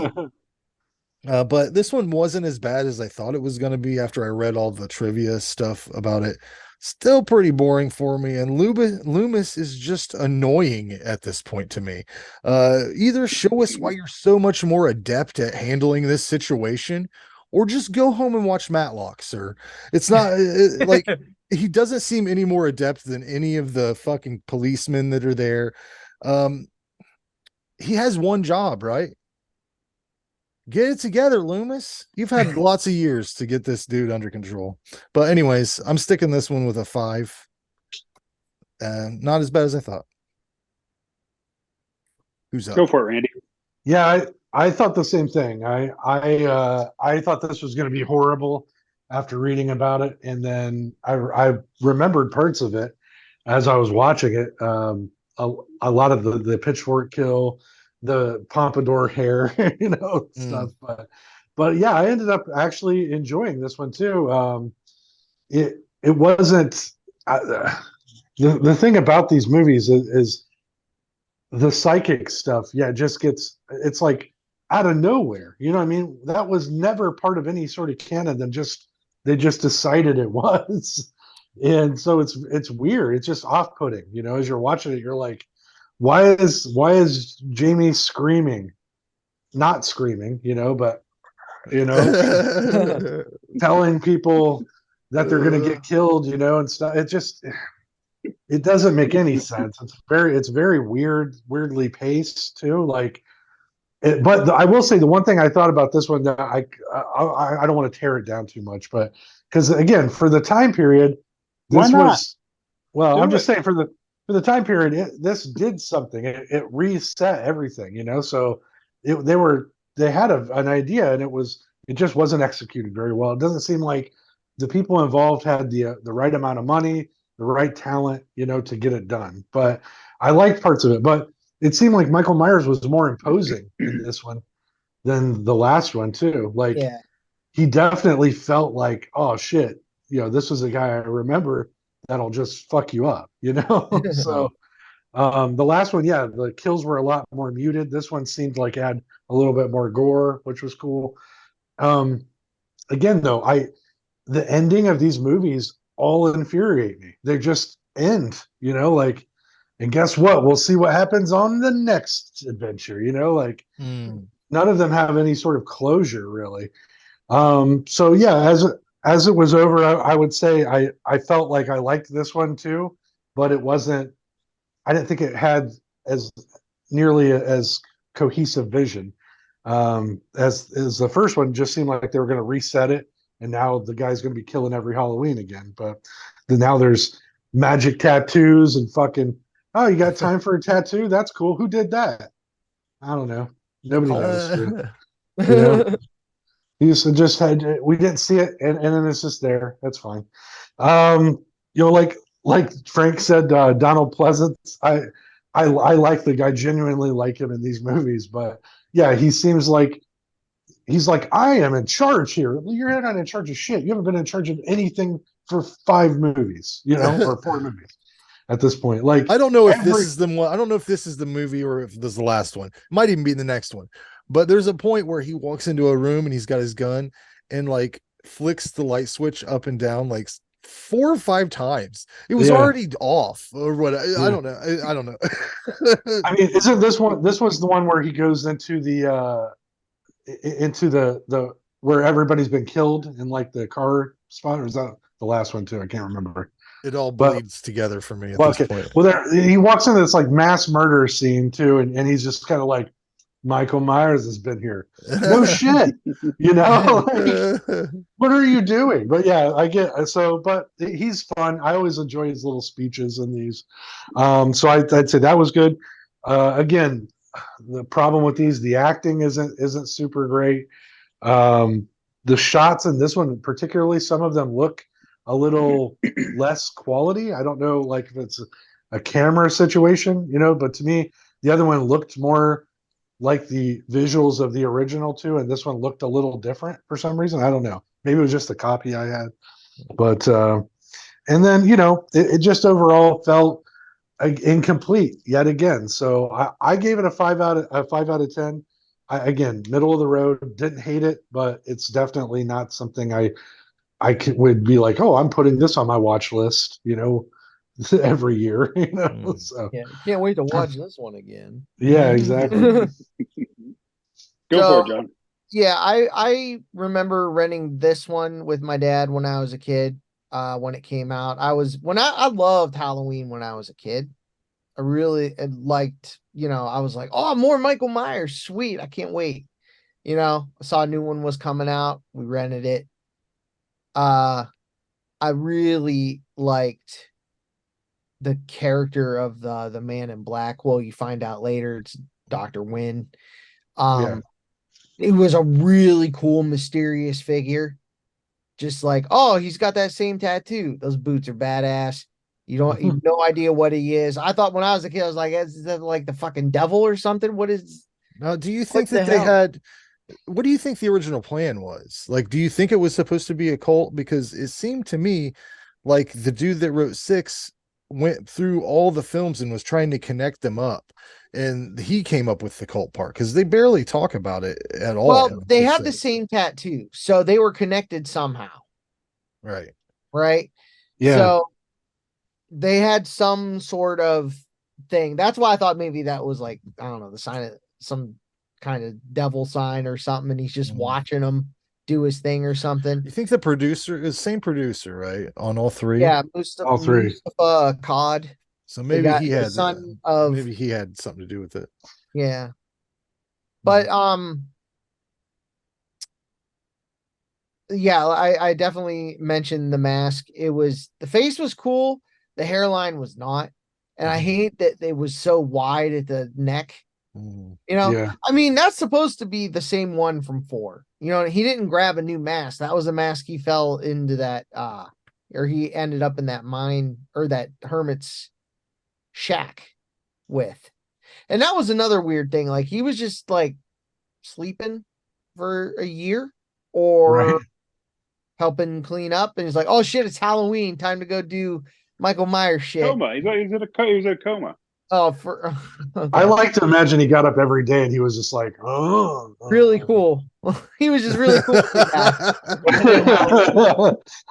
But this one wasn't as bad as I thought it was going to be after I read all the trivia stuff about it. Still pretty boring for me, and Loomis is just annoying at this point to me. Either show us why you're so much more adept at handling this situation, or just go home and watch Matlock, sir. It's not like he doesn't seem any more adept than any of the fucking policemen that are there. He has one job, right? Get it together, Loomis. You've had lots of years to get this dude under control. But anyways, I'm sticking this one with a 5. Not as bad as I thought. Who's up? Go for it, Randy. Yeah, I thought the same thing. I thought this was going to be horrible after reading about it, and then I remembered parts of it as I was watching it. A lot of the pitchfork kill, the pompadour hair, stuff. But yeah, I ended up actually enjoying this one too. It wasn't the thing about these movies is the psychic stuff. Yeah, it just it's like out of nowhere. You know what I mean? That was never part of any sort of canon. They just decided it was, and so it's weird. It's just off-putting. As you're watching it, you're like, why is Jamie screaming? Not screaming, but telling people that they're gonna get killed, and stuff. It doesn't make any sense. It's very weirdly paced too. But I will say the one thing I thought about this one that I don't want to tear it down too much, but because again, for the time period, this was I'm just saying for the time period, this did something. It reset everything, So they had an idea, and it just wasn't executed very well. It doesn't seem like the people involved had the right amount of money, the right talent, to get it done. But I liked parts of it. But it seemed like Michael Myers was more imposing in this one than the last one too. He definitely felt like, oh shit, this was a guy I remember that'll just fuck you up, So the last one, yeah, the kills were a lot more muted. This one seemed like it had a little bit more gore, which was cool. Again, though, the ending of these movies all infuriate me. They just end, and guess what? We'll see what happens on the next adventure, none of them have any sort of closure really. So yeah, as it was over, I would say I felt like I liked this one too, but I didn't think it had as nearly as cohesive vision as the first one. Just seemed like they were going to reset it, and now the guy's going to be killing every Halloween again. But then now there's magic tattoos and fucking, oh, you got time for a tattoo? That's cool. Who did that? I don't know. Nobody knows. He just had, we didn't see it, and then it's just there. That's fine. Like Frank said, Donald Pleasance, I like the guy, genuinely like him in these movies, but yeah, he seems like he's like, I am in charge here. Well, you're not in charge of shit. You haven't been in charge of anything for 5 movies, or 4 movies at this point. Like, I don't know if this is the one. I don't know if this is the movie or if this is the last one. Might even be the next one. But there's a point where he walks into a room and he's got his gun and like flicks the light switch up and down like 4 or 5 times. It was already off or what. I don't know. I don't know. I mean, isn't this one? This was the one where he goes into the where everybody's been killed in like the car spot, or is that the last one too? I can't remember. It all bleeds together for me at Well, this point. Well, he walks into this like mass murder scene too, and he's just kind of like, Michael Myers has been here. No shit, you know. Like, what are you doing? But yeah, I get so. But he's fun. I always enjoy his little speeches in these. So I'd say that was good. Again, the problem with these, the acting isn't super great. The shots in this one, particularly, some of them look a little less quality. I don't know, like if it's a camera situation, you know. But to me, the other one looked more like the visuals of the original too, and this one looked a little different for some reason. I don't know. Maybe it was just the copy I had. But and then it just overall felt incomplete yet again. So I gave it a 5 out of 10. Again, middle of the road. Didn't hate it, but it's definitely not something I would be like, oh, I'm putting this on my watch list. Every year. So yeah, can't wait to watch this one again. Yeah, exactly. Go for it, John. Yeah, I remember renting this one with my dad when I was a kid. When it came out, I loved Halloween when I was a kid. I really liked, I was like, oh, more Michael Myers, sweet, I can't wait. I saw a new one was coming out. We rented it. I really liked the character of the man in black. Well, you find out later it's Dr. Wynn. It was a really cool, mysterious figure. Just like, oh, he's got that same tattoo. Those boots are badass. You have no idea what he is. I thought when I was a kid, I was like, is that like the fucking devil or something? What is? Now, do you think that they had? What do you think the original plan was? Like, do you think it was supposed to be a cult? Because it seemed to me like the dude that wrote 6 went through all the films and was trying to connect them up, and he came up with the cult part because they barely talk about it at all. Well, they have the same tattoo, so they were connected somehow. Right. Yeah. So they had some sort of thing. That's why I thought maybe that was like, I don't know, the sign of some kind of devil sign or something, and he's just watching him do his thing or something. You think the producer is same producer, right? On all 3? Yeah, all 3. Mustafa Cod. So maybe he had maybe he had something to do with it. Yeah. But yeah, I definitely mentioned the mask. The face was cool, the hairline was not. And I hate that it was so wide at the neck. Yeah. I mean, that's supposed to be the same one from 4. He didn't grab a new mask. That was a mask he fell into that or he ended up in that mine or that hermit's shack with. And that was another weird thing. Like he was just like sleeping for a year or helping clean up, and he's like, oh shit, it's Halloween, time to go do Michael Myers shit. Coma. He was in a coma. Oh, okay. I like to imagine he got up every day and he was just like, oh, really cool. He was just really cool.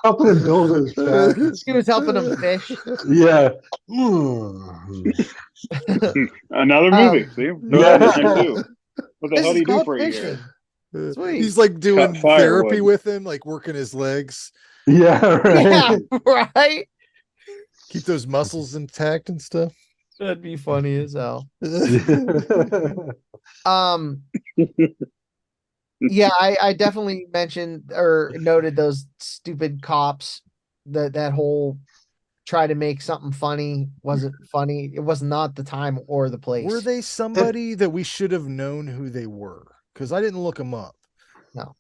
Helping him build his shack. He was helping him fish. Yeah. Another movie. See? Yeah. What the hell do you do for a year? Sweet. He's like doing therapy with him, like working his legs. Yeah, right. Yeah, right. Keep those muscles intact and stuff. That'd be funny as hell. Yeah, I definitely mentioned or noted those stupid cops. That whole try to make something funny wasn't funny. It was not the time or the place. Were they somebody that we should have known who they were? Because I didn't look them up. No,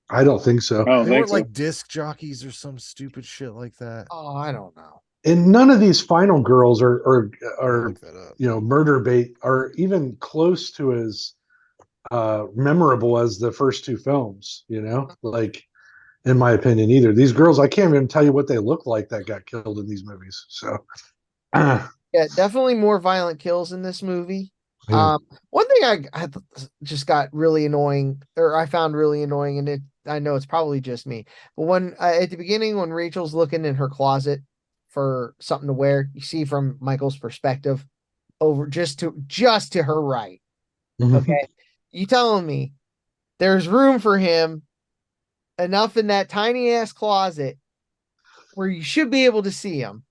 I don't think so. They weren't like disc jockeys or some stupid shit like that. Oh, I don't know. And none of these final girls are murder bait are even close to as memorable as the first 2 films. Like in my opinion, either these girls, I can't even tell you what they look like that got killed in these movies. So yeah, definitely more violent kills in this movie. Yeah. One thing I just got really annoying, or I found really annoying, and I know it's probably just me, but when at the beginning when Rachel's looking in her closet for something to wear, you see from Michael's perspective over just to her right. Okay, you telling me there's room for him enough in that tiny ass closet where you should be able to see him,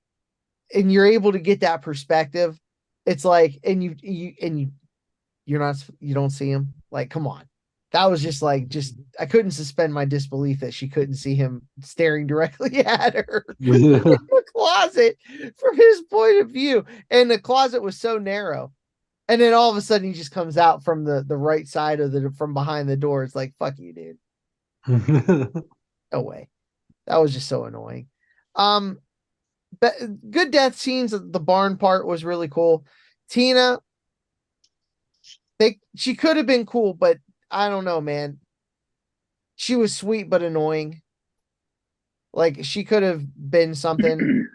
and you're able to get that perspective. It's like, and you don't see him. Like, come on. That was just I couldn't suspend my disbelief that she couldn't see him staring directly at her in the closet from his point of view. And the closet was so narrow. And then all of a sudden he just comes out from the right side of from behind the door. It's like, fuck you, dude. No way. That was just so annoying. But good death scenes. The barn part was really cool. Tina, she could have been cool, but I don't know, man. She was sweet but annoying. Like, she could have been something.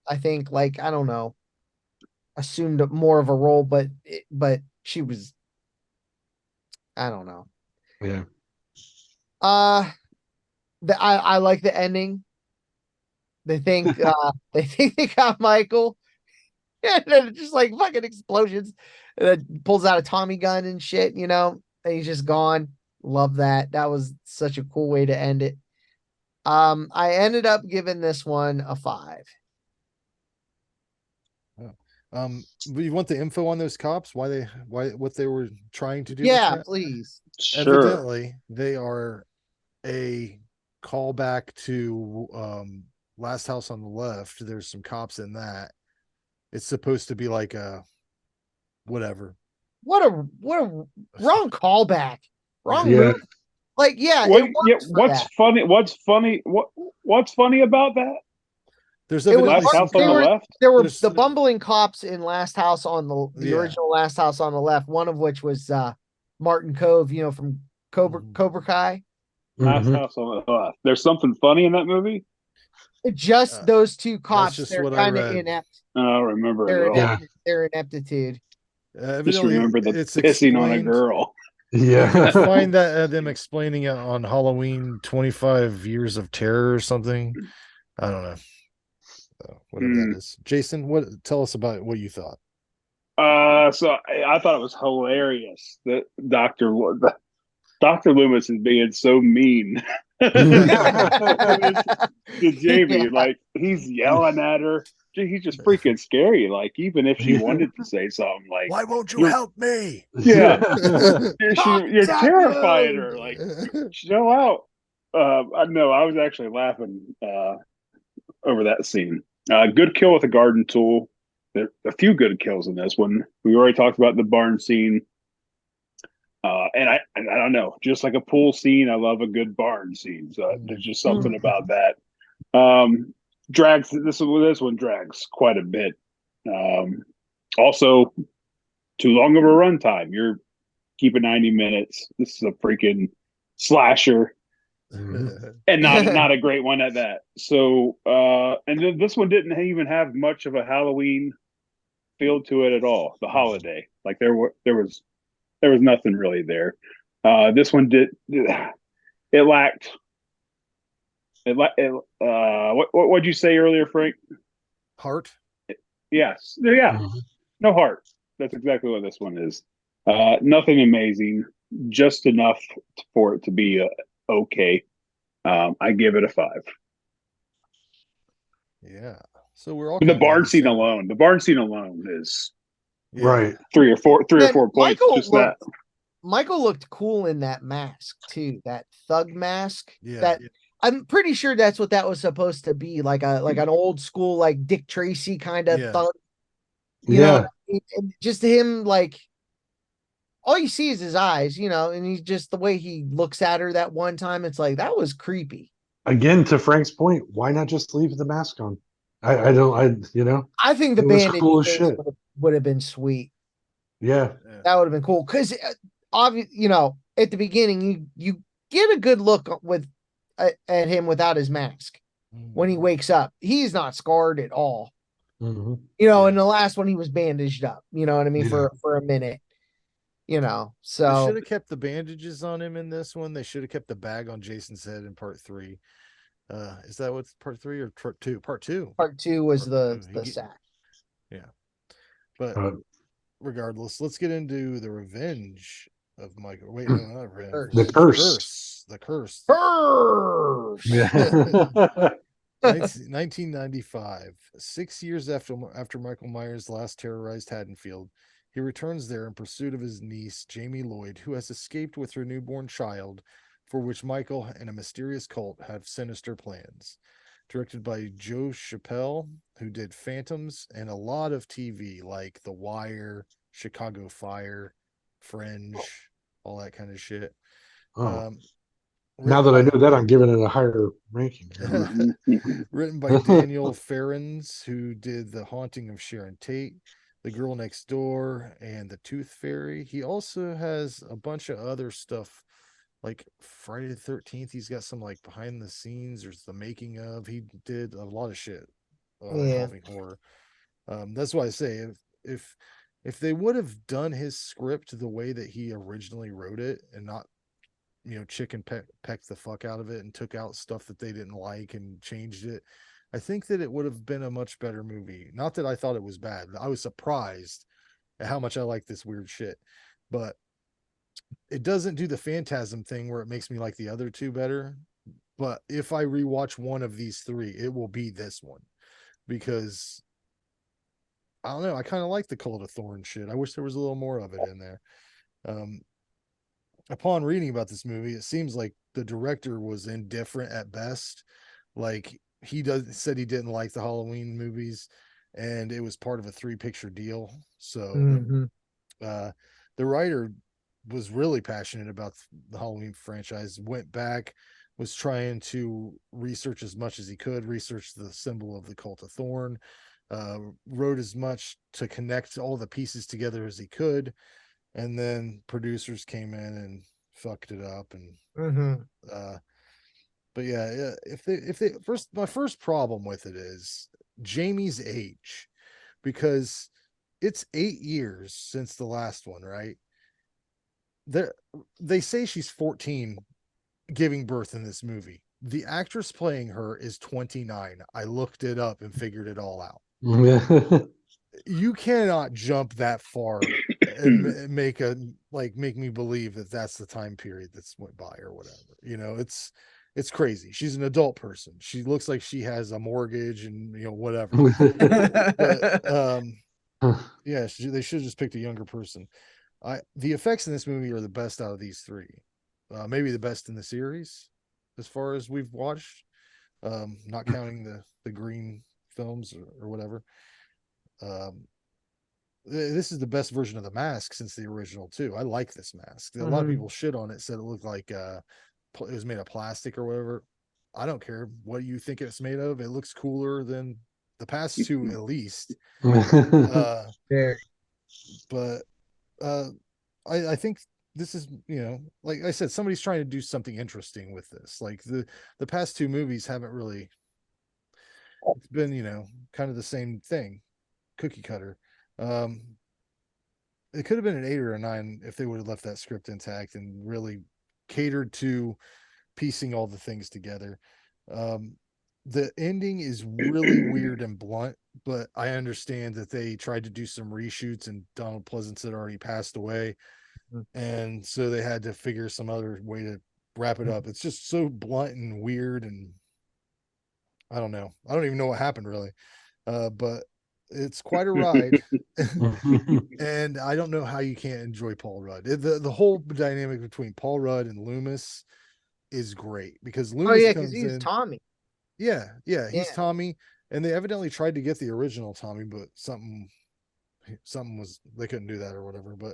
I think, like, I don't know, assumed more of a role, but she was, I don't know. Yeah. I like the ending. They think they got Michael, and then just like fucking explosions, and then pulls out a Tommy gun and shit, and he's just gone. Love that. That was such a cool way to end it. I ended up giving this one a 5. You want the info on those cops? What they were trying to do? Yeah, with that? please. Sure. Evidently, they are a callback to Last House on the Left. There's some cops in that. It's supposed to be like a whatever. What a wrong callback. Wrong Yeah. move. Like, yeah, it works for what's that. funny? What's funny about that? There's It was, evidently House on the left. there were There's- the bumbling cops in Last House on the Yeah. original Last House on the Left, one of which was Martin Cove, from Cobra Kai. Last House on the left. There's something funny in that movie. Just those two cops, just they're what I kind of read. inept. I don't remember They're it at all. inept. They're ineptitude. Just evidently remember the it's pissing on a explained- girl. Yeah. Find that them explaining it on Halloween 25 Years of Terror or something. I don't know. Whatever that is. Jason, tell us about what you thought. So I thought it was hilarious that Dr. Loomis is being so mean to Jamie. Yeah. Like, he's yelling at her. He's just freaking scary. Like, even if she wanted to say something, like, Why won't you help me? Yeah, you're Damn terrifying you! her. Like, chill out. I know. I was actually laughing over that scene. Good kill with a garden tool. There are a few good kills in this one. We already talked about the barn scene. And I don't know, just like a pool scene, I love a good barn scene. So there's just something about that. Drags this one drags quite a bit. Also, too long of a runtime. You're keeping 90 minutes. This is a freaking slasher, and not a great one at that. So, and then this one didn't even have much of a Halloween feel to it at all. The holiday, like there was nothing really there. This one it lacked. What'd you say earlier, Frank? Heart. Yes. Yeah. No heart. That's exactly what this one is. Nothing amazing, just enough for it to be okay. I give it a 5. Yeah. So we're all The kinda barn on the scene same- alone. The barn scene alone is Right. 3 or 4 Man, points. Just that. Michael looked cool in that mask too. That thug mask. Yeah. That I'm pretty sure that's what that was supposed to be, like an old school, like Dick Tracy kind of Yeah. thug. Yeah. And just him, like, all you see is his eyes, and he's just the way he looks at her that one time. It's like, that was creepy. Again, to Frank's point, why not just leave the mask on? I I think the it was bandage cool as face shit. would have been sweet. Yeah. That would have been cool because, obviously, at the beginning, you get a good look at him without his mask when he wakes up. He's not scarred at all. Mm-hmm. In the last one, he was bandaged up. You know what I mean? Yeah. For a minute. you know. They So should have kept the bandages on him in this one. They should have kept the bag on Jason's head in part 3. Is that what's part 3 or part 2? Part 2. part 2 was Part two. the sack. Yeah. But regardless, let's get into the revenge of Michael. Wait, no, not revenge. The curse. The curse. Curse. Yeah. 1995, 6 years after Michael Myers last terrorized Haddonfield, he returns there in pursuit of his niece, Jamie Lloyd, who has escaped with her newborn child, for which Michael and a mysterious cult have sinister plans. Directed by Joe Chappelle, who did Phantoms and a lot of TV like The Wire, Chicago Fire, Fringe, all that kind of shit. Oh. Now that I know that, I'm giving it a higher ranking. Written by Daniel Ferrens, who did The Haunting of Sharon Tate, The Girl Next Door, and The Tooth Fairy. He also has a bunch of other stuff like Friday the 13th. He's got some like behind the scenes or the making of. He did a lot of shit involving horror. That's why I say if they would have done his script the way that he originally wrote it and not chicken pecked the fuck out of it and took out stuff that they didn't like and changed it, I think that it would have been a much better movie. Not that I thought it was bad. I was surprised at how much I like this weird shit, but it doesn't do the Phantasm thing where it makes me like the other two better. But if I rewatch one of these three, it will be this one, because I don't know, I kind of like the Cult of Thorn shit. I wish there was a little more of it in there. Upon reading about this movie, it seems like the director was indifferent at best. Like said he didn't like the Halloween movies, and it was part of a 3-picture deal. So the writer was really passionate about the Halloween franchise, went back, was trying to research as much as he could, research the symbol of the Cult of Thorn, wrote as much to connect all the pieces together as he could. And then producers came in and fucked it up. And but yeah, if they my first problem with it is Jamie's age, because it's 8 years since the last one, right? They say she's 14 giving birth in this movie. The actress playing her is 29. I looked it up and figured it all out. You cannot jump that far and make me believe that that's the time period that's went by or whatever. It's crazy. She's an adult person. She looks like she has a mortgage and whatever. But yeah, they should have just picked a younger person. The effects in this movie are the best out of these three. Maybe the best in the series as far as we've watched, not counting the green films or whatever. This is the best version of the mask since the original too. I like this mask. A lot of people shit on it, said it looked like it was made of plastic or whatever. I don't care what you think it's made of. It looks cooler than the past two at least. But I think this is, like I said, somebody's trying to do something interesting with this. Like the past two movies haven't really, it's been, kind of the same thing, cookie cutter. It could have been an 8 or a 9 if they would have left that script intact and really catered to piecing all the things together. The ending is really weird and blunt, but I understand that they tried to do some reshoots and Donald Pleasance had already passed away. And so they had to figure some other way to wrap it up. It's just so blunt and weird. And I don't know. I don't even know what happened really. But it's quite a ride. And I don't know how you can't enjoy Paul Rudd. The whole dynamic between Paul Rudd and Loomis is great because Loomis because he's in. Tommy. Yeah, he's Tommy. And they evidently tried to get the original Tommy, but something was, they couldn't do that or whatever. But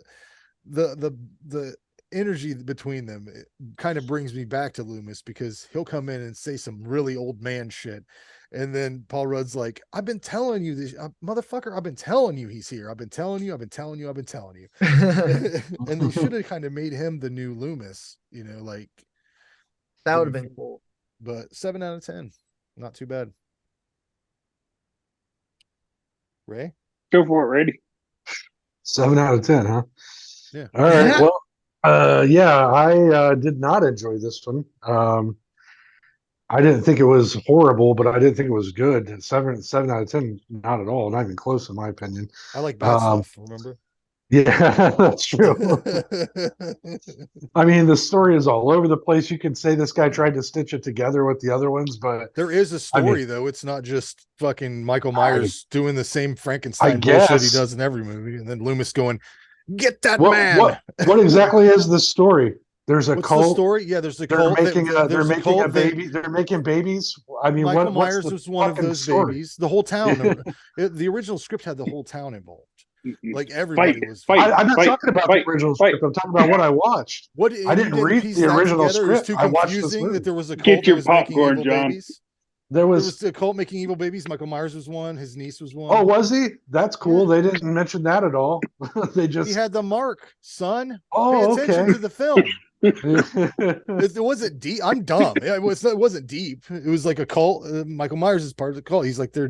the energy between them, it kind of brings me back to Loomis, because he'll come in and say some really old man shit, and then Paul Rudd's like, I've been telling you this, motherfucker, I've been telling you he's here, I've been telling you. And they should have kind of made him the new Loomis, like that would have been cool. But 7 out of 10, not too bad. Ray, go for it, Randy. 7 out of 10, huh? Yeah. All right. Well, yeah, I did not enjoy this one. I didn't think it was horrible, but I didn't think it was good. Seven out of 10, not at all, not even close in my opinion. I like bad stuff, remember? Yeah, that's true. I mean, the story is all over the place. You can say this guy tried to stitch it together with the other ones, but there is a story though. It's not just fucking Michael Myers doing the same Frankenstein bullshit he does in every movie, and then Loomis going, "Get that man." What exactly is the story? There's a What's cult. the story? Yeah, there's a They're cult. making There's they're a making cult a baby. They're making babies. I mean, Michael what's Myers the was one of fucking those story? babies. The whole town. The original script had the whole town involved. Like everybody was. I'm not talking about the original script. I'm talking about what I watched. I didn't read the original script. Too I watched this confusing movie. that there was a cult Get your that was making popcorn, evil John. babies. There was a cult making evil babies. Michael Myers was one. His niece was one. Oh, was he? That's cool. They didn't mention that at all. They just he had the mark, son. Oh, Pay attention okay. to the film. It wasn't deep. I'm dumb. It wasn't deep. It was like a cult. Michael Myers is part of the cult. He's like they're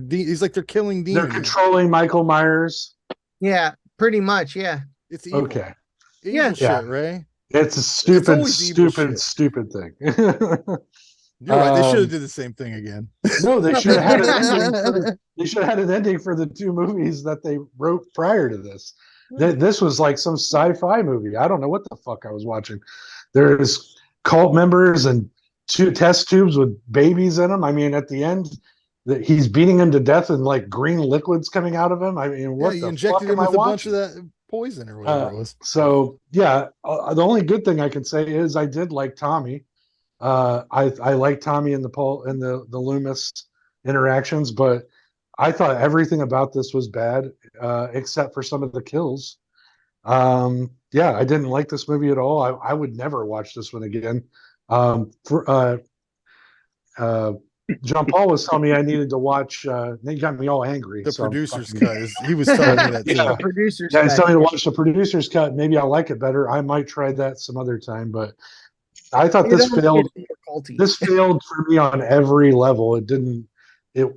killing demons. They're controlling Michael Myers. Yeah, pretty much. Yeah. It's evil. Okay. Evil shit, Ray. It's a stupid thing. You're right. They should have did the same thing again. No, they should have had an ending. They should have had an ending for the two movies that they wrote prior to this. This was like some sci-fi movie. I don't know what the fuck I was watching. There's cult members and two test tubes with babies in them. I mean, at the end, he's beating him to death and like green liquids coming out of him. I mean, what the injected fuck him am I with a bunch watching? of that poison or whatever it was. So yeah, the only good thing I can say is I did like Tommy. I like Tommy and the Loomis interactions, but I thought everything about this was bad, except for some of the kills. Yeah, I didn't like this movie at all. I would never watch this one again. John Paul was telling me I needed to watch. He got me all angry. The producer's cut. He was telling me that too. Yeah, Producer's he's cut. telling me to watch the producer's cut. Maybe I'll like it better. I might try that some other time, but I thought this failed. This failed for me on every level. It didn't. It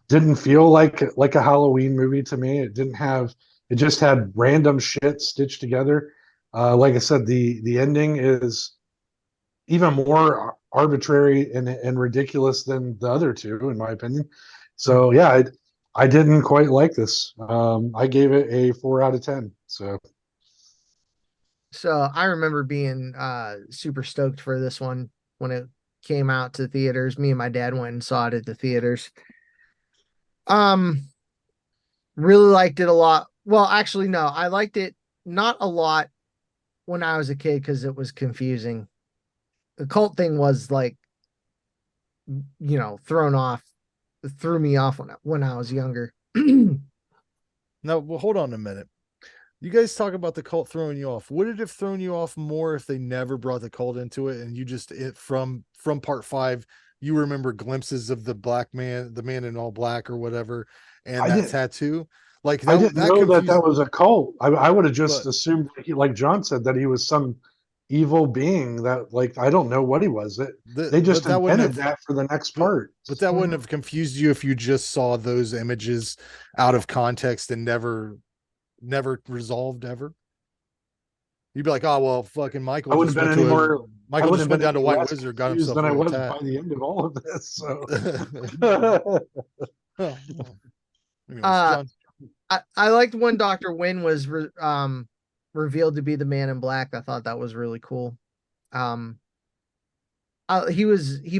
didn't feel like a Halloween movie to me. It didn't have. It just had random shit stitched together. Like I said, the ending is even more arbitrary and ridiculous than the other two, in my opinion. So yeah, I didn't quite like this. I gave it a 4 out of 10. So I remember being super stoked for this one when it came out to theaters. Me and my dad went and saw it at the theaters. Really liked it a lot. Well, actually, no, I liked it not a lot when I was a kid because it was confusing. The cult thing was like, threw me off when I was younger. Now, well, hold on a minute. You guys talk about the cult throwing you off. Would it have thrown you off more if they never brought the cult into it and you just from part 5, you remember glimpses of the black man, the man in all black or whatever, and that tattoo? Like that, I didn't know that was a cult. I would have just assumed, like John said, that he was some evil being that, like, I don't know what he was. They just invented that for the next part. But that wouldn't have confused you if you just saw those images out of context and never resolved ever. You'd be like, oh well, fucking Michael. I wouldn't have been any more. Michael just went down to White Wizard, got himself than I a was tat. by the end of all of this. So. Anyways, John. I liked when Dr. Wynn was revealed to be the Man in Black. I thought that was really cool. He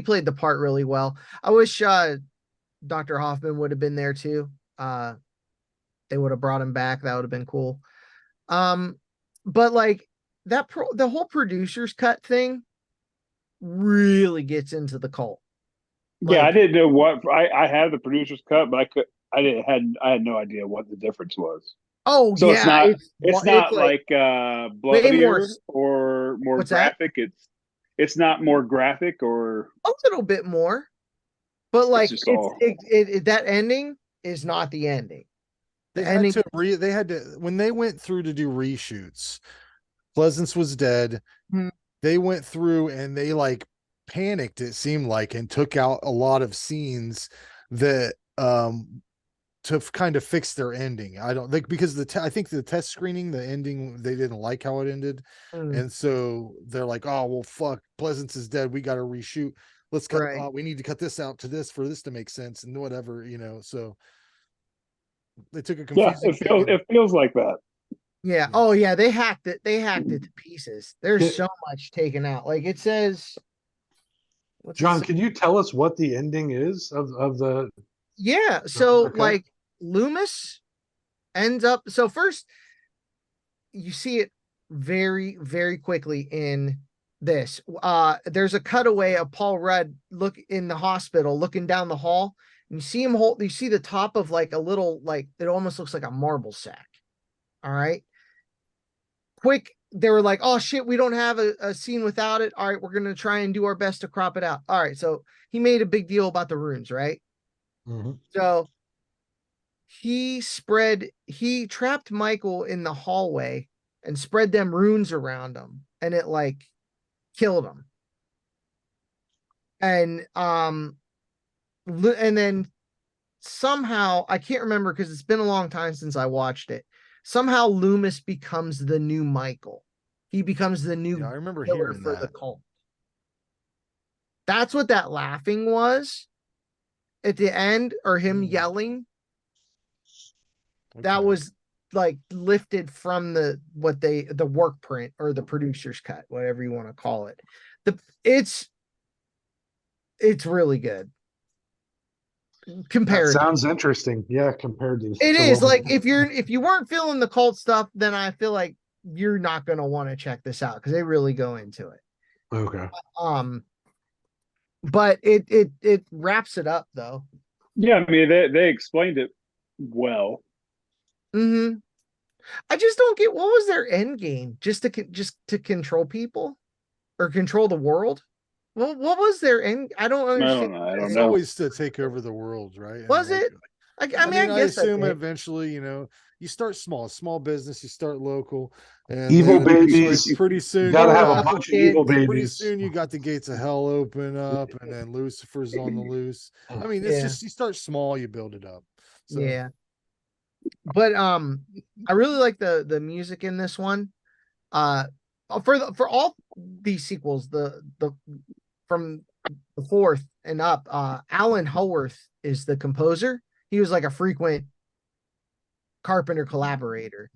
played the part really well. I wish Dr. Hoffman would have been there too. They would have brought him back. That would have been cool. But like the whole producer's cut thing really gets into the cult. Yeah, I didn't know what I had the producer's cut, but I had no idea what the difference was. Oh, so yeah, it's not like bloodier or more graphic. That? It's not more graphic or a little bit more, but like that ending is not the ending. They had to when they went through to do reshoots. Pleasance was dead. They went through and they like panicked, it seemed like, and took out a lot of scenes that to kind of fix their ending. I don't think because I think the test screening, the ending, they didn't like how it ended. And so they're like, oh, well, fuck, Pleasance is dead. We got to reshoot. Let's cut, we need to cut this out to this for this to make sense and whatever, so they took a confusing it feels like that. Yeah. Oh yeah, they hacked it. They hacked it to pieces. There's so much taken out. Like it says. John, can you tell us what the ending is of the? Yeah. So like Loomis ends up. So first, you see it very, very quickly in this. There's a cutaway of Paul Rudd look in the hospital, looking down the hall, and you see him hold. You see the top of like a little, like it almost looks like a marble sack. All right. Quick, they were like, oh shit, we don't have a scene without it. All right, we're gonna try and do our best to crop it out. All right, so he made a big deal about the runes, right? So he trapped Michael in the hallway and spread them runes around him, and it like killed him. And then somehow, I can't remember because it's been a long time since I watched it. Somehow Loomis becomes the new Michael. He becomes the new I remember killer hearing for that. the cult. That's what that laughing was at the end, or him yelling. That was like lifted from the work print or the producer's cut, whatever you want to call it. It's really good. Compared, that sounds interesting. Yeah, compared to it is like if you weren't feeling the cult stuff, then I feel like you're not gonna want to check this out because they really go into it. Okay. But it wraps it up though. Yeah, I mean they explained it well. I just don't get what was their end game? Just to control people or control the world? Well, what was their end? I don't understand. I don't know. It's always to take over the world, right? Was it? I mean, I guess assume eventually, you start small business, you start local, and evil then babies. Pretty soon, you gotta have a bunch of evil babies. Pretty soon, you got the gates of hell open up, and then Lucifer's on the loose. I mean, it's just you start small, you build it up. So. Yeah, but I really like the music in this one. For all these sequels, the from the fourth and up, Alan Howarth is the composer. He was like a frequent Carpenter collaborator.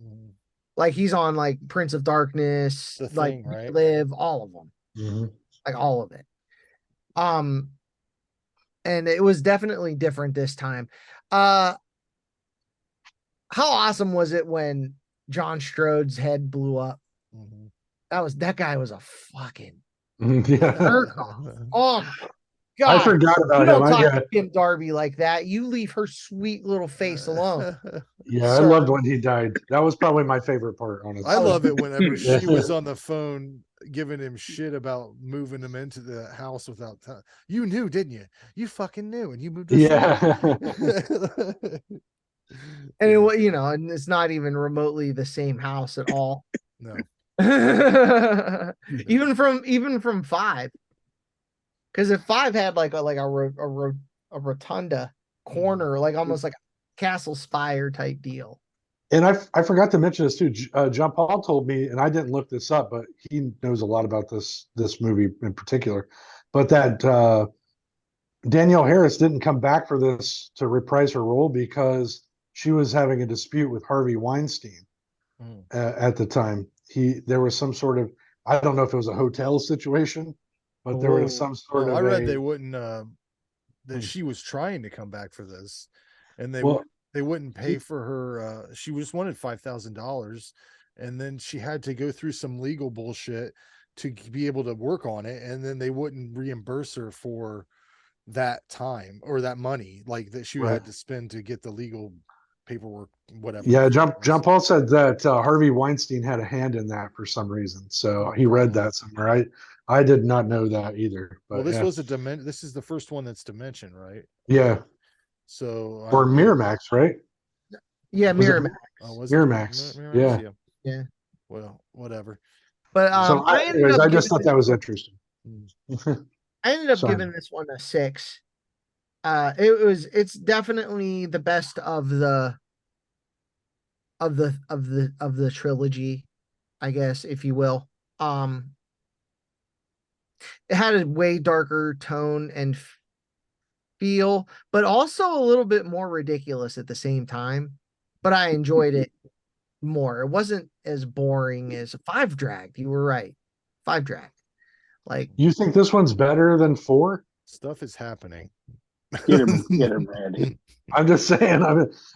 Like he's on like Prince of Darkness, like right? Live, all of them, like all of it. And it was definitely different this time. How awesome was it when John Strode's head blew up? That guy was a fucking oh God. I forgot about you him. Don't talk to Kim Darby like that. You leave her sweet little face alone. Yeah, I loved when he died. That was probably my favorite part, honestly. I love it whenever she was on the phone giving him shit about moving him into the house without time. You knew, didn't you? You fucking knew, and you moved us and it, and it's not even remotely the same house at all. No. even from 5, because if 5 had like a rotunda corner, like almost like a castle spire type deal. And I forgot to mention this too. John Paul told me, and I didn't look this up, but he knows a lot about this movie in particular. But that Danielle Harris didn't come back for this to reprise her role because she was having a dispute with Harvey Weinstein at the time. There was some sort of, I don't know if it was a hotel situation, but there was some sort of. I read they wouldn't that she was trying to come back for this, and they wouldn't pay for her. She just wanted $5,000, and then she had to go through some legal bullshit to be able to work on it, and then they wouldn't reimburse her for that time or that money, like that she had to spend to get the legal paperwork, whatever. Yeah, John Paul said that Harvey Weinstein had a hand in that for some reason. So he read that somewhere. I did not know that either. But, well, this was this is the first one that's Dimension, right? Yeah. So or Miramax, right? Yeah, Miramax. Miramax. Yeah. Well, whatever. But so I just thought that was interesting. I ended up giving this one a 6. It's definitely the best of the trilogy, I guess, if you will. It had a way darker tone and feel, but also a little bit more ridiculous at the same time. But I enjoyed it more. It wasn't as boring as Five Dragged. You were right. Five Dragged. Like, You think this one's better than 4? Stuff is happening. Get him, Randy. I'm just saying.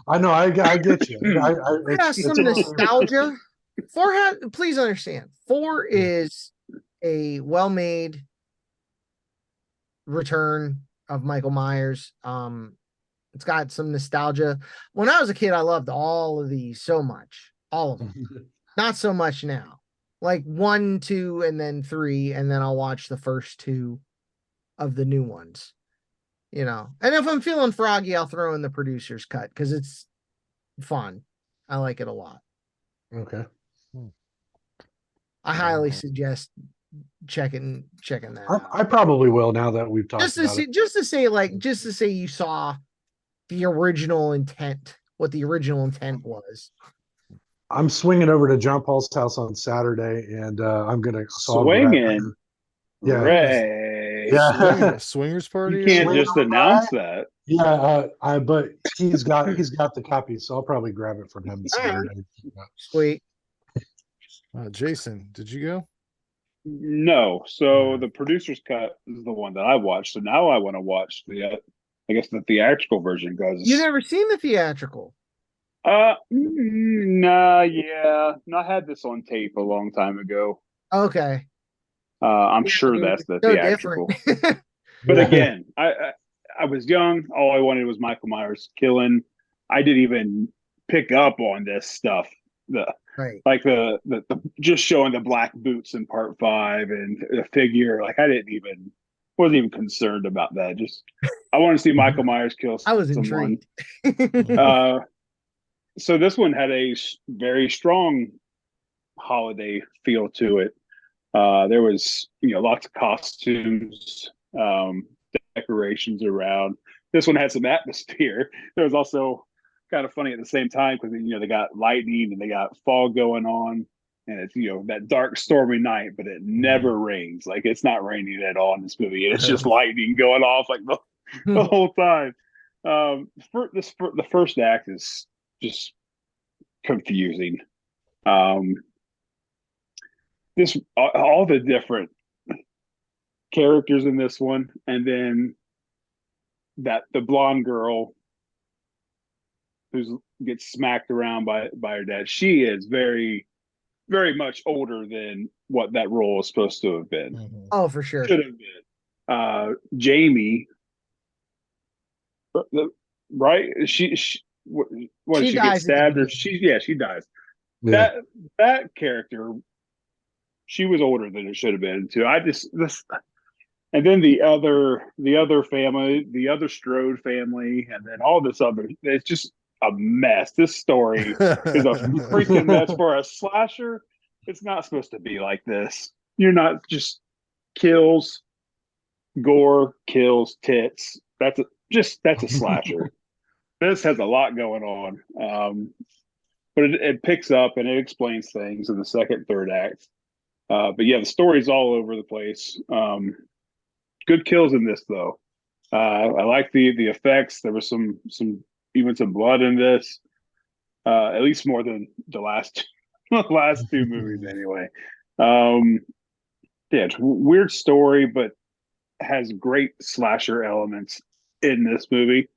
I know. I get you. It has some nostalgia. Please understand, 4 is a well-made return of Michael Myers. It's got some nostalgia. When I was a kid, I loved all of these so much. All of them. Not so much now. Like 1, 2, and then 3, and then I'll watch the first 2 of the new ones. You know, and if I'm feeling froggy, I'll throw in the producer's cut because it's fun. I like it a lot. Okay. I highly suggest checking that out. I probably will now that we've talked Just to about see, it. just to say you saw the original intent, what the original intent was. I'm swinging over to John Paul's house on Saturday, and I'm gonna swinging. Yeah, Ray. yeah. Swingers party. You can't just announce that. Yeah, but he's got the copy, so I'll probably grab it from him Saturday. Sweet. Jason, did you go? No. So the producer's cut is the one that I watched. So now I want to watch the theatrical version because You never seen the theatrical? Nah, yeah. No, I had this on tape a long time ago. Okay. I'm sure that's the so theatrical. But again, I was young. All I wanted was Michael Myers killing. I didn't even pick up on this stuff. Like the just showing the black boots in part 5 and the figure. Like I wasn't even concerned about that. Just I want to see Michael Myers kill someone. I was intrigued. So this one had a very strong holiday feel to it. There was, lots of costumes, decorations around. This one had some atmosphere. There was also kind of funny at the same time because they got lightning and they got fog going on, and it's that dark, stormy night, but it never rains. Like it's not raining at all in this movie. It's just lightning going off like the whole time. The first act is just confusing. This all the different characters in this one, and then the blonde girl who gets smacked around by her dad. She is very, very much older than what that role is supposed to have been. Oh, for sure. Should have been. Jamie, right? She gets stabbed, or she dies. Yeah. That character, she was older than it should have been too. And then the other family, the other Strode family, and then all this other, it's just a mess. This story is a freaking mess for a slasher. It's not supposed to be like this. You're not just kills, gore, kills, tits. That's a slasher. This has a lot going on. But it picks up and it explains things in the second, third act. But yeah, the story's all over the place. Good kills in this though. I like the effects. There was some blood in this. At least more than the last two movies anyway. Yeah, it's a weird story, but has great slasher elements in this movie.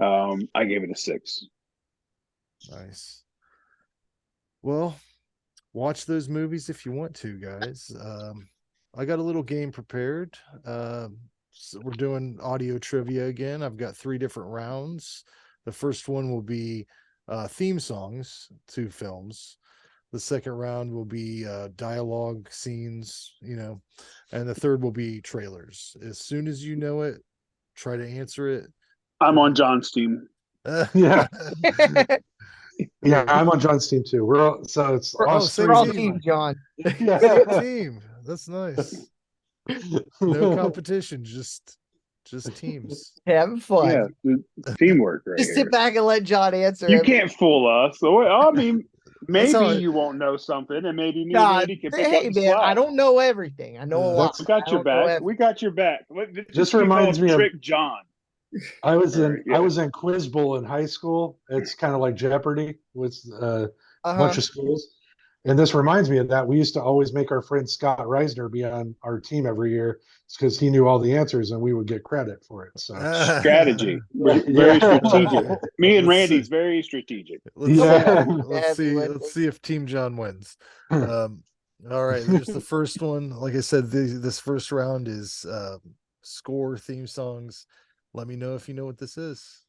I gave it a 6. Nice. Well, watch those movies if you want to, guys. I got a little game prepared. So we're doing audio trivia again. I've got 3 different rounds. The first one will be theme songs to films. The second round will be dialogue scenes, and the third will be trailers. As soon as you know it, try to answer it. I'm on John's team. Yeah. Yeah, I'm on John's team too. We're all team, John. Same team. That's nice. No competition, just Just teams. Having fun. Yeah, teamwork right Just here. sit back and let John answer. You can't fool us. So, I mean, maybe how you won't know something, and maybe me and Nah, Randy can pick hey up the man, I slack. don't know everything. I know a lot. We got your back. We got your back. Just reminds me of Trick John. I was in Right, yeah. I was in Quiz Bowl in high school. It's kind of like Jeopardy with a bunch of schools. And this reminds me of that. We used to always make our friend Scott Reisner be on our team every year because he knew all the answers and we would get credit for it. So Strategy. Very strategic. Me and Randy's very strategic. Let's see if Team John wins. All right, there's the first one. Like I said, this first round is score theme songs. Let me know if you know what this is.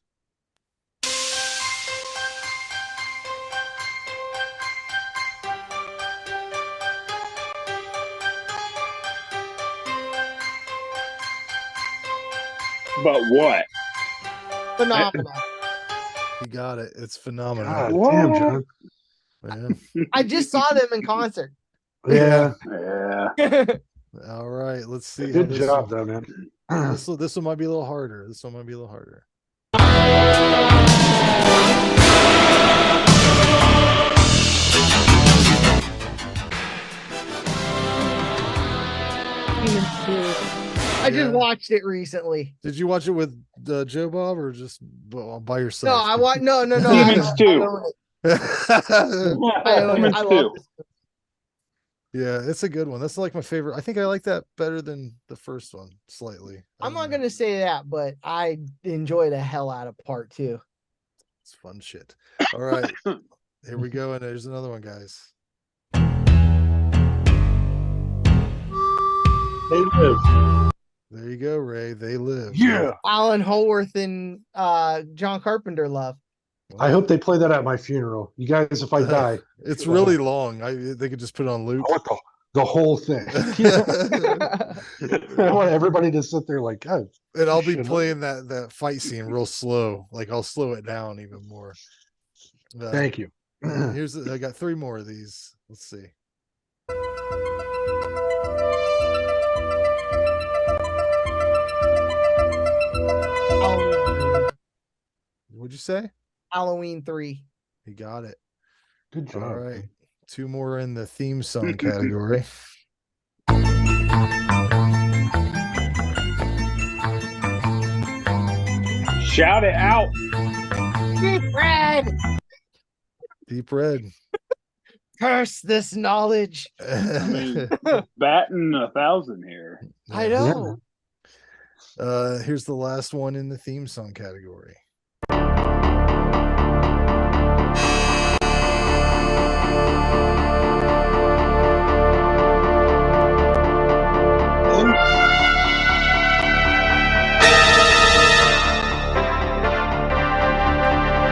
But what? Phenomenal. You got it. It's phenomenal. God damn, John. Yeah. I just saw them in concert. Yeah. Yeah. All right, let's see. Good job, though, man. This one might be a little harder. This one might be a little harder. I just watched it recently. Did you watch it with Joe Bob or just by No, yourself? I want no. Demons I 2. own it. I own it. I love this. Yeah, it's a good one. That's like my favorite. I think I like that better than the first one slightly. I'm not gonna say that, but I enjoy the hell out of part 2. It's fun shit. All right, here we go, and there's another one, guys. They live. There you go, Ray. They live. Yeah. Alan Holworth and John Carpenter love. I hope they play that at my funeral. You guys, if I die, It's really long. They could just put it on loop. I want the whole thing. I want everybody to sit there like, God. And I'll be playing that fight scene real slow. Like I'll slow it down even more. Thank you. I got 3 more of these. Let's see. What'd you say? Halloween 3. You got it. Good job. All right. 2 more in the theme song category. Shout it out. Deep Red. Deep Red. Curse this knowledge. I mean, batting 1,000 here. I know. Here's the last one in the theme song category.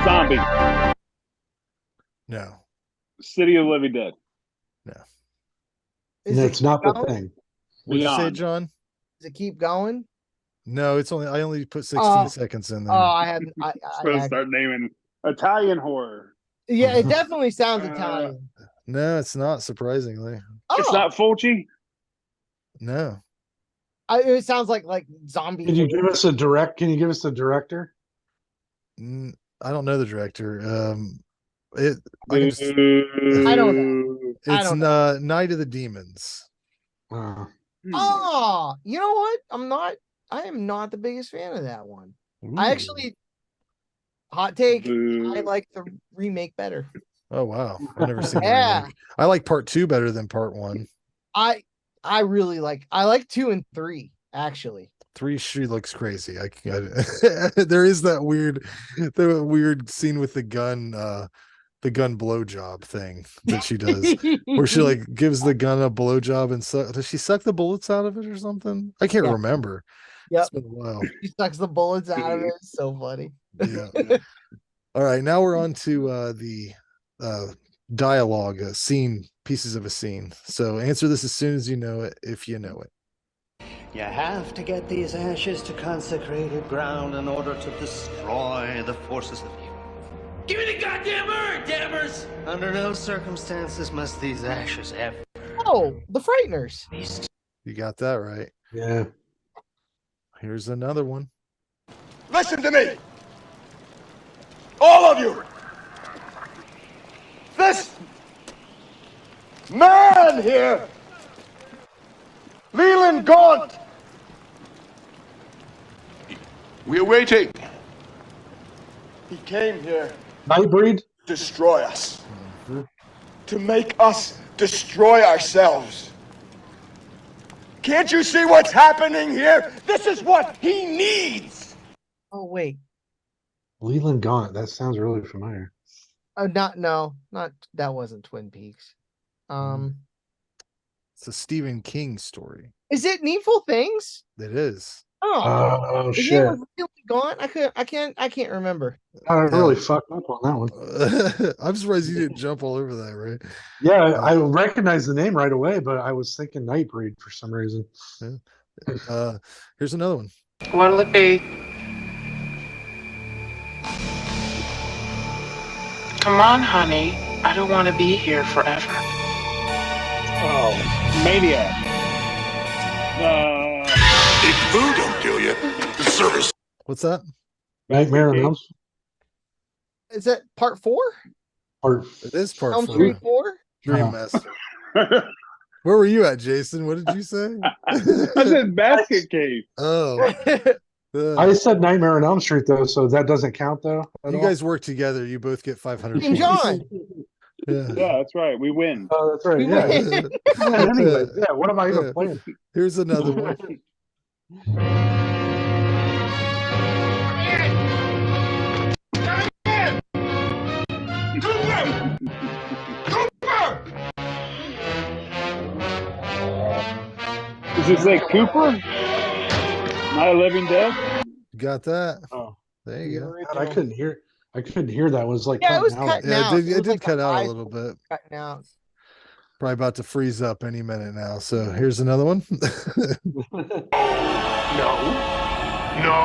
Zombie. No. City of the Living Dead. No. It's not the thing. What'd you say, Beyond. John? Does it keep going? No, I only put 16 seconds in there. Oh, I haven't. Supposed to start naming Italian horror. Yeah, it definitely sounds Italian. No, it's not, surprisingly. It's not Fulci. No. It sounds like zombie. Can you give us a direct? Can you give us the director? I don't know the director. I don't know. It's Night of the Demons. Oh, you know what? I am not the biggest fan of that one. Ooh. I actually, hot take, I like the remake better. Oh wow, I've never seen. Yeah, I like part 2 better than part 1. I really like. I like 2 and 3 actually. 3, she looks crazy. There is that weird scene with the gun blowjob thing that she does, where she like gives the gun a blowjob and does she suck the bullets out of it or something? I can't remember. Yep. It's been a while. She sucks the bullets out of it. It's so funny. Yeah. All right, now we're on to the dialogue, pieces of a scene. So answer this as soon as you know it, if you know it. You have to get these ashes to consecrated ground in order to destroy the forces of evil. Give me the goddamn urn, dammers! Under no circumstances must these ashes ever. Oh, the Frighteners. You got that right. Yeah. here's another one. Listen to me! All of you! This man here, Leland Gaunt! We're waiting. He came here Nightbreed? to destroy us. To make us destroy ourselves. Can't you see what's happening here? This is what he needs! Oh, wait. Leland Gaunt. That sounds really familiar. Not that wasn't Twin Peaks. It's a Stephen King story. Is it Needful Things? It is. Oh Is shit! it really gone? I can't remember. I really fucked up on that one. I'm surprised you didn't jump all over that, right? Yeah, I recognized the name right away, but I was thinking Nightbreed for some reason. Yeah. Here's another one. What'll it be? Come on, honey. I don't want to be here forever. Oh, Maniac. If food don't kill you, the service. What's that? Nightmare on Elm Street. Is that part 4? It is part Elm 4. Street 4? Dream Master. Where were you at, Jason? What did you say? I said Basket Cave. Oh. I said Nightmare on Elm Street though, so that doesn't count though. You guys work together. You both get 500 Team John. Yeah. Yeah, that's right. We win. Oh, that's right. Yeah. Anyway, yeah. What am I even playing? Here's another one. Is this like Cooper? Not a Living Dead? You got that? Oh, there you go. God, I couldn't hear that. It was like Yeah, it was cutting out. cutting Yeah, out. it did like cut the out a eyes little bit. Cutting out. Probably about to freeze up any minute now. So here's another one. No.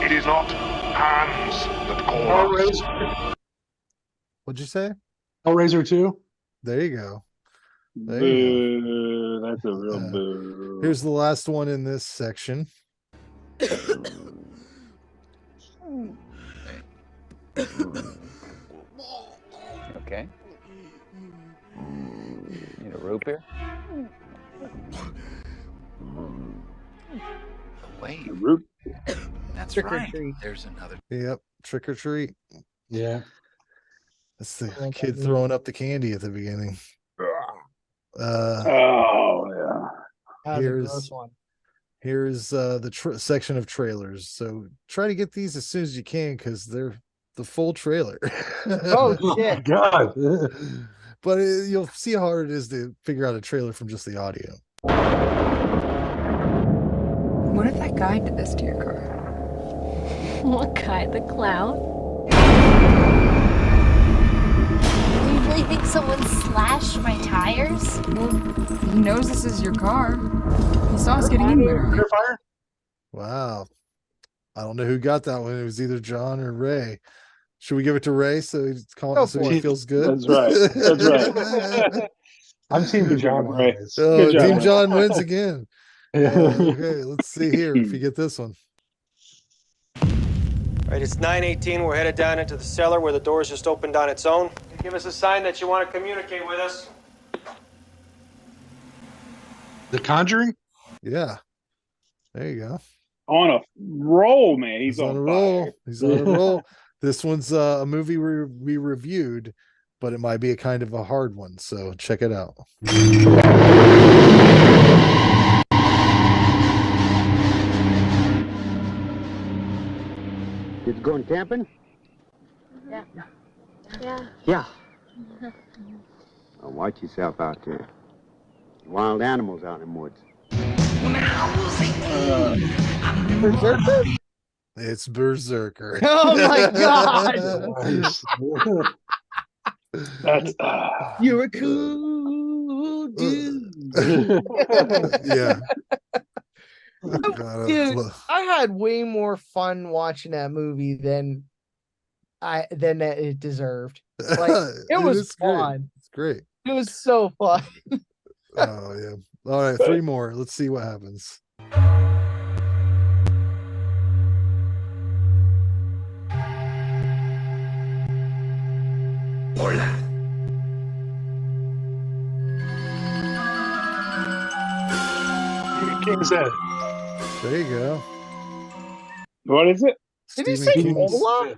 It is not hands that call us. What'd you say? Hellraiser 2. There you go. There you go. Boo. That's a real boo. Here's the last one in this section. Okay. Need a rope here? Wait, Root. that's Trick or right. treat. There's another. Yep. Trick or treat. Yeah. That's the like kid that throwing up the candy at the beginning. Oh, yeah. That was a Here's- gross one. Here's the section of trailers. So try to get these as soon as you can because they're the full trailer. Oh Oh my shit! God. But you'll see how hard it is to figure out a trailer from just the audio. What if that guy did this to your car? What guy? The clown? You really think someone slashed my tires? Well, he knows this is your car. He saw us getting in there. Fire? Wow. I don't know who got that one. It was either John or Ray. Should we give it to Ray so he feels good? That's right. That's right. I'm Team John. Right. Always. Oh, Good job, Team Ray. John wins again. Yeah. Okay, let's see here if you get this one. Right, it's 9:18. We're headed down into the cellar where the doors just opened on its own. Give us a sign that you want to communicate with us. The Conjuring? Yeah. There you go. On a roll, man. He's on a fire. roll. He's on a roll. This one's a movie we reviewed, but it might be a kind of a hard one. So check it out. Kids going camping? Yeah. Yeah. Yeah. Well, watch yourself out there. Wild animals out in the woods. Berserker? It's Berserker. Oh my god! That's You're a cool dude. Yeah. God, Dude, I had way more fun watching that movie than it deserved. Like it was is great. fun. It's great. It was so fun. Oh yeah. All right, 3 more. Let's see what happens. Hola. King's Head. There you go. What is it? Did he Stephen say King's- Hola?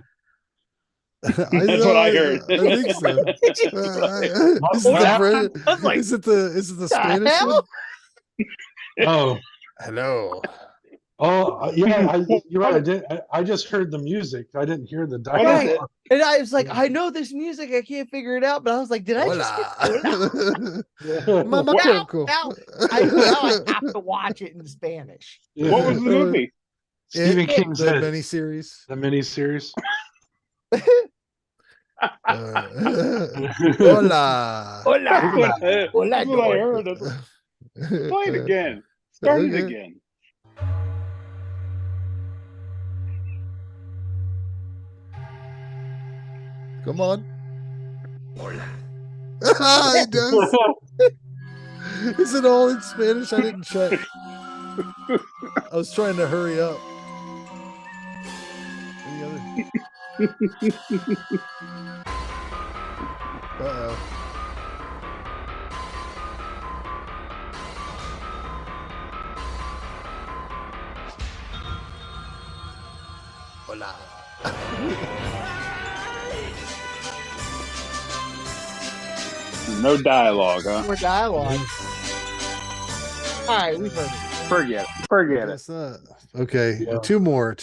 That's what I heard. I think so. Did you Is it the French? I was like, is it the Spanish hell? one? Oh, Hello. oh, yeah. You're right. I just heard the music. I didn't hear the What is dialogue. it? And I was like, I know this music, I can't figure it out. But I was like, did I just hear Hola. Now, Coco. now I have to watch it in Spanish. What was the movie? Stephen King's the Head. miniseries. The miniseries. Hola. That's what I Hola. heard. Play it again. Start it Okay. again. Come on. Hola. He does. Is it all in Spanish? I didn't check. I was trying to hurry up. Any other? Uh-oh. Hola. No dialogue, huh? More dialogue. All right, we've heard it. Forget it. Forget it. That's not okay. Yeah. Two more.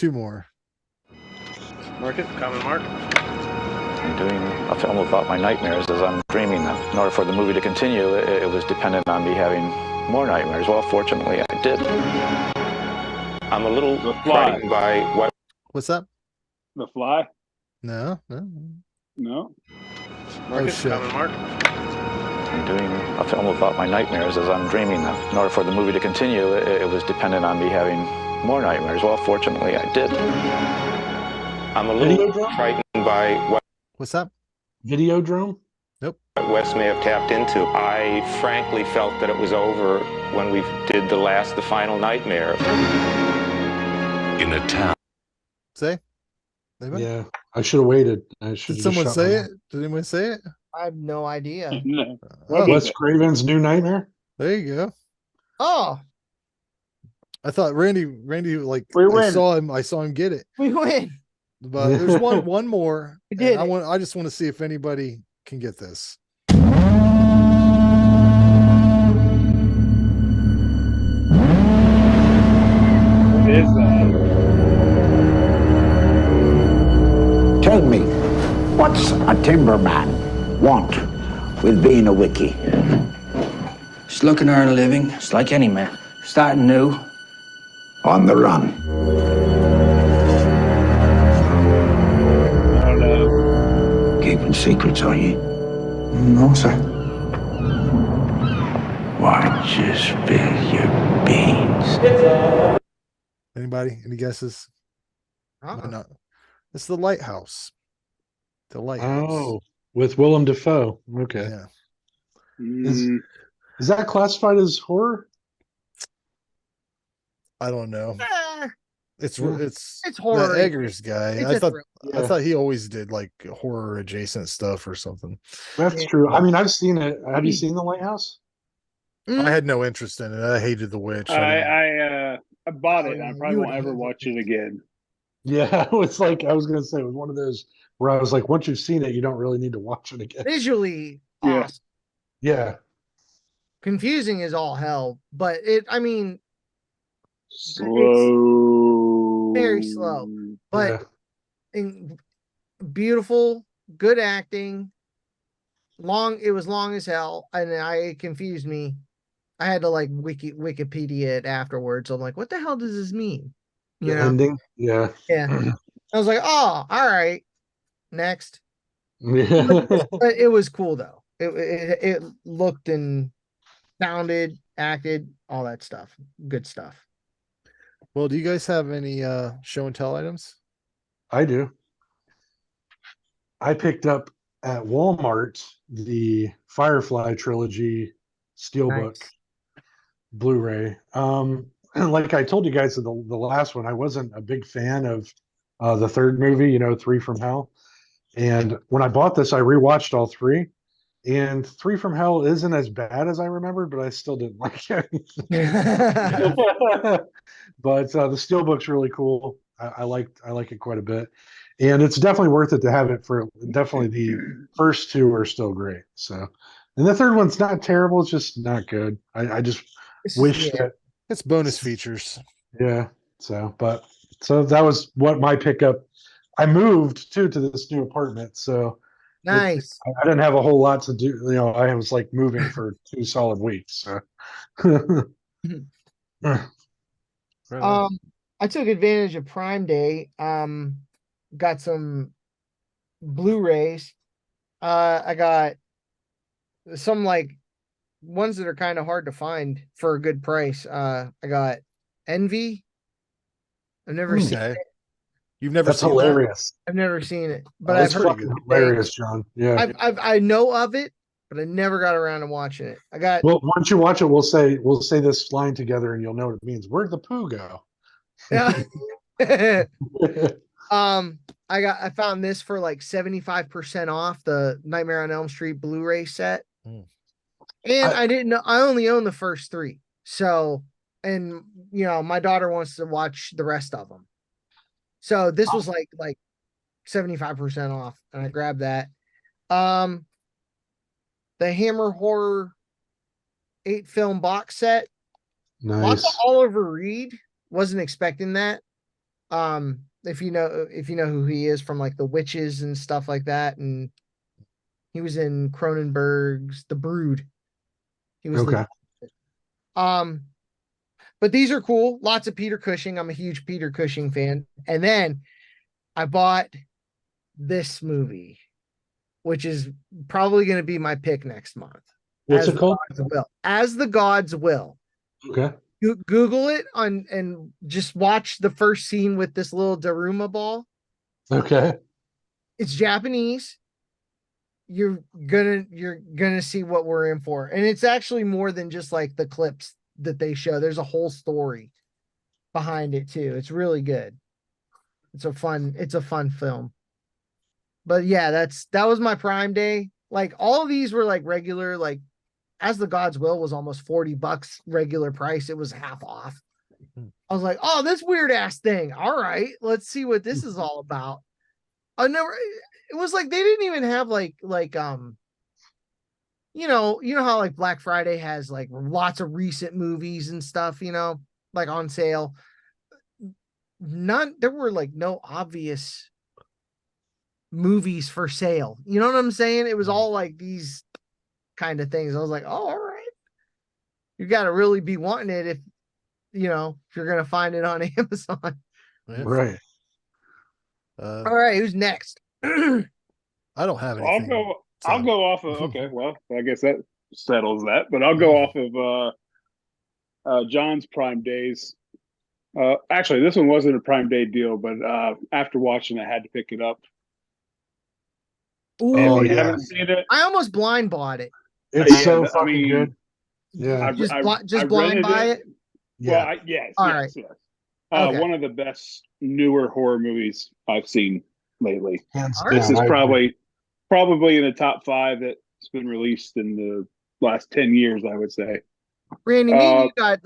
Mark it. Common mark. I'm doing a film about my nightmares as I'm dreaming them. In order for the movie to continue, it was dependent on me having more nightmares. Well, fortunately, I did. I'm a little frightened by what... What's that? The Fly? No. No. Mark it. shit. Common mark. I'm doing a film about my nightmares as I'm dreaming them. In order for the movie to continue, it was dependent on me having more nightmares. Well, fortunately, I did. I'm a little frightened by what... What's that? Videodrome? Nope. Wes may have tapped into. I frankly felt that it was over when we did the final nightmare. In a town. Say? Anybody? Yeah. I should have waited. Did someone say it? Did anyone say it? I have no idea. No. Oh, Wes Craven's New Nightmare? there you go. Oh, I thought Randy like We I win. saw him get it. we win. But there's one more. We did and it. I just want to see if anybody can get this. What is that? Tell me, what's a timberman want with being a wiki? Just looking to earn a living, just like any man. Starting new. On the run. I don't know. Keeping secrets, are you? No, sir. Why, just spill your beans. Anybody? Any guesses? Uh-uh. Why not? It's The Lighthouse. The Lighthouse. Oh, with Willem Dafoe. Okay. Yeah. Mm, Is that classified as horror? I don't know. It's It's horror. the Eggers guy. It's I a thought thriller. I thought he always did like horror adjacent stuff or something. That's Yeah. true. I mean, I've seen it. Have you seen The Lighthouse? I had no interest in it. I hated The Witch. I bought it. And I Oh, probably you won't would ever hate watch it again. Yeah, it's like I was gonna say, it was one of those where I was like, once you've seen it, you don't really need to watch it again. Visually Yeah. awesome. Yeah. Confusing as all hell, but I mean, Slow. very slow, but beautiful, good acting. It was long as hell, and it confused me. I had to like Wikipedia it afterwards. I'm like, what the hell does this mean? You The know? ending. Yeah. Yeah. I was like, oh, all right. Next. Yeah. But it was cool though. It looked and sounded, acted, all that stuff. Good stuff. Well, do you guys have any show and tell items? I do. I picked up at Walmart the Firefly trilogy Steelbook Blu-ray. And like I told you guys in the last one, I wasn't a big fan of the third movie, 3 from Hell. And when I bought this, I rewatched all three. And Three from Hell isn't as bad as I remembered, but I still didn't like it. But the Steelbook's really cool. I like it quite a bit, and it's definitely worth it to have it for. Definitely, the first two are still great. So, and the third one's not terrible. It's just not good. I just wish that it's bonus features. Yeah. So that was what my pickup. I moved too to this new apartment, so Nice. I didn't have a whole lot to do. I was like moving for 2 solid weeks. So. I took advantage of Prime Day. Got some Blu-rays. I got some like ones that are kind of hard to find for a good price. I got Envy. I've never seen it. You've never That's seen hilarious. I've never seen it, but That's I've heard fucking hilarious, John. Yeah. I know of it, but I never got around to watching it. I got Well, once you watch it, we'll say this line together, and you'll know what it means. Where'd the poo go? Yeah. I found this for like 75% off the Nightmare on Elm Street Blu-ray set. And I didn't know I only own the first three. So, and my daughter wants to watch the rest of them. So this was like 75% off, and I grabbed that. The Hammer Horror 8-film box set. Nice. Lots of Oliver Reed. Wasn't expecting that. If you know who he is from like The Witches and stuff like that, and he was in Cronenberg's The Brood. He was okay. But these are cool. Lots of Peter Cushing. I'm a huge Peter Cushing fan. And then I bought this movie, which is probably going to be my pick next month. What's it called? As the Gods Will. Okay. Google it and just watch the first scene with this little Daruma ball. Okay. It's Japanese. You're gonna see what we're in for. And it's actually more than just like the clips that they show. There's a whole story behind it too. It's really good. It's a fun film. But yeah, that was my Prime Day. Like all of these were like regular, like As the Gods Will was almost $40 regular price. It was half off. I was like, oh, this weird ass thing. All right, let's see what this is all about. It was like they didn't even have like you know how like Black Friday has like lots of recent movies and stuff, like on sale. There were like no obvious movies for sale. You know what I'm saying? It was all like these kind of things. I was like, oh, all right. You got to really be wanting it if you're going to find it on Amazon. Right. All right. Who's next? I don't have anything. I'll go off of, okay. Well, I guess that settles that, but I'll go off of John's Prime Days. Actually, this one wasn't a Prime Day deal, but after watching it, I had to pick it up. Ooh, if you haven't seen it, I almost blind bought it. It's so fucking good. Yeah, just blind buy it. Yeah. Well, yes. Okay. One of the best newer horror movies I've seen lately. This is probably in the top 5 that's been released in the last 10 years, I would say. Randy, me and you got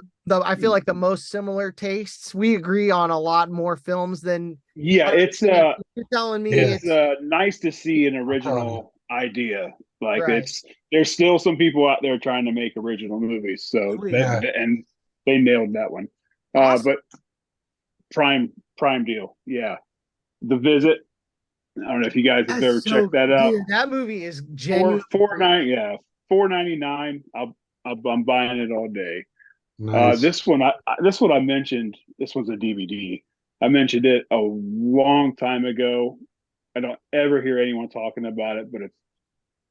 I feel like the most similar tastes. We agree on a lot more films than it's you're telling me it's nice to see an original idea. Like right. There's still some people out there trying to make original movies. So and they nailed that one. Awesome. But prime deal. Yeah. The Visit. I don't know if you guys have ever checked that out. Dude, that movie is genuine. $4.99. I'm buying it all day. Nice. This one I mentioned. This was a DVD. I mentioned it a long time ago. I don't ever hear anyone talking about it, but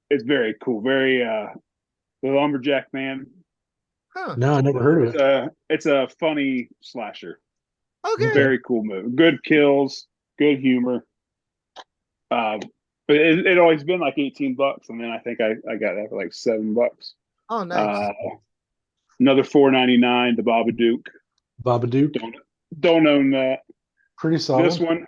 it's very cool. Very the Lumberjack Man. Huh. No, I never heard of it. It's a funny slasher. Okay. Very cool movie. Good kills, good humor. But it always been like $18, and then I think I got that for like $7. Oh, nice. Another $4.99. The Babadook. Don't own that. Pretty solid. This one.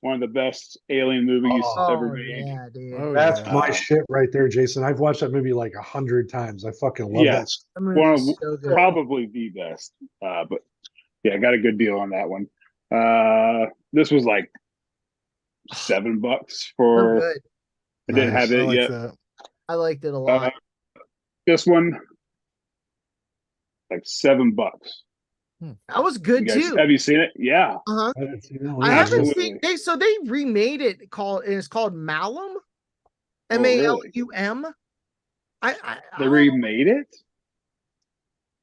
one of the best alien movies ever Oh made. yeah, dude. Oh, That's yeah. my shit right there, Jason. I've watched that movie like 100 times. I fucking love Yeah. that. That One movie's of so good. probably the best. But yeah, I got a good deal on that one. This was like $7 So for. good. I didn't Nice. have I it like yet. that. I liked it a lot. This one, like $7. That was good You guys, too. have you seen it? Yeah. Uh-huh. I haven't seen that one. I haven't Absolutely. seen so they remade it it's called Malum. Oh, really? Malum. They remade it?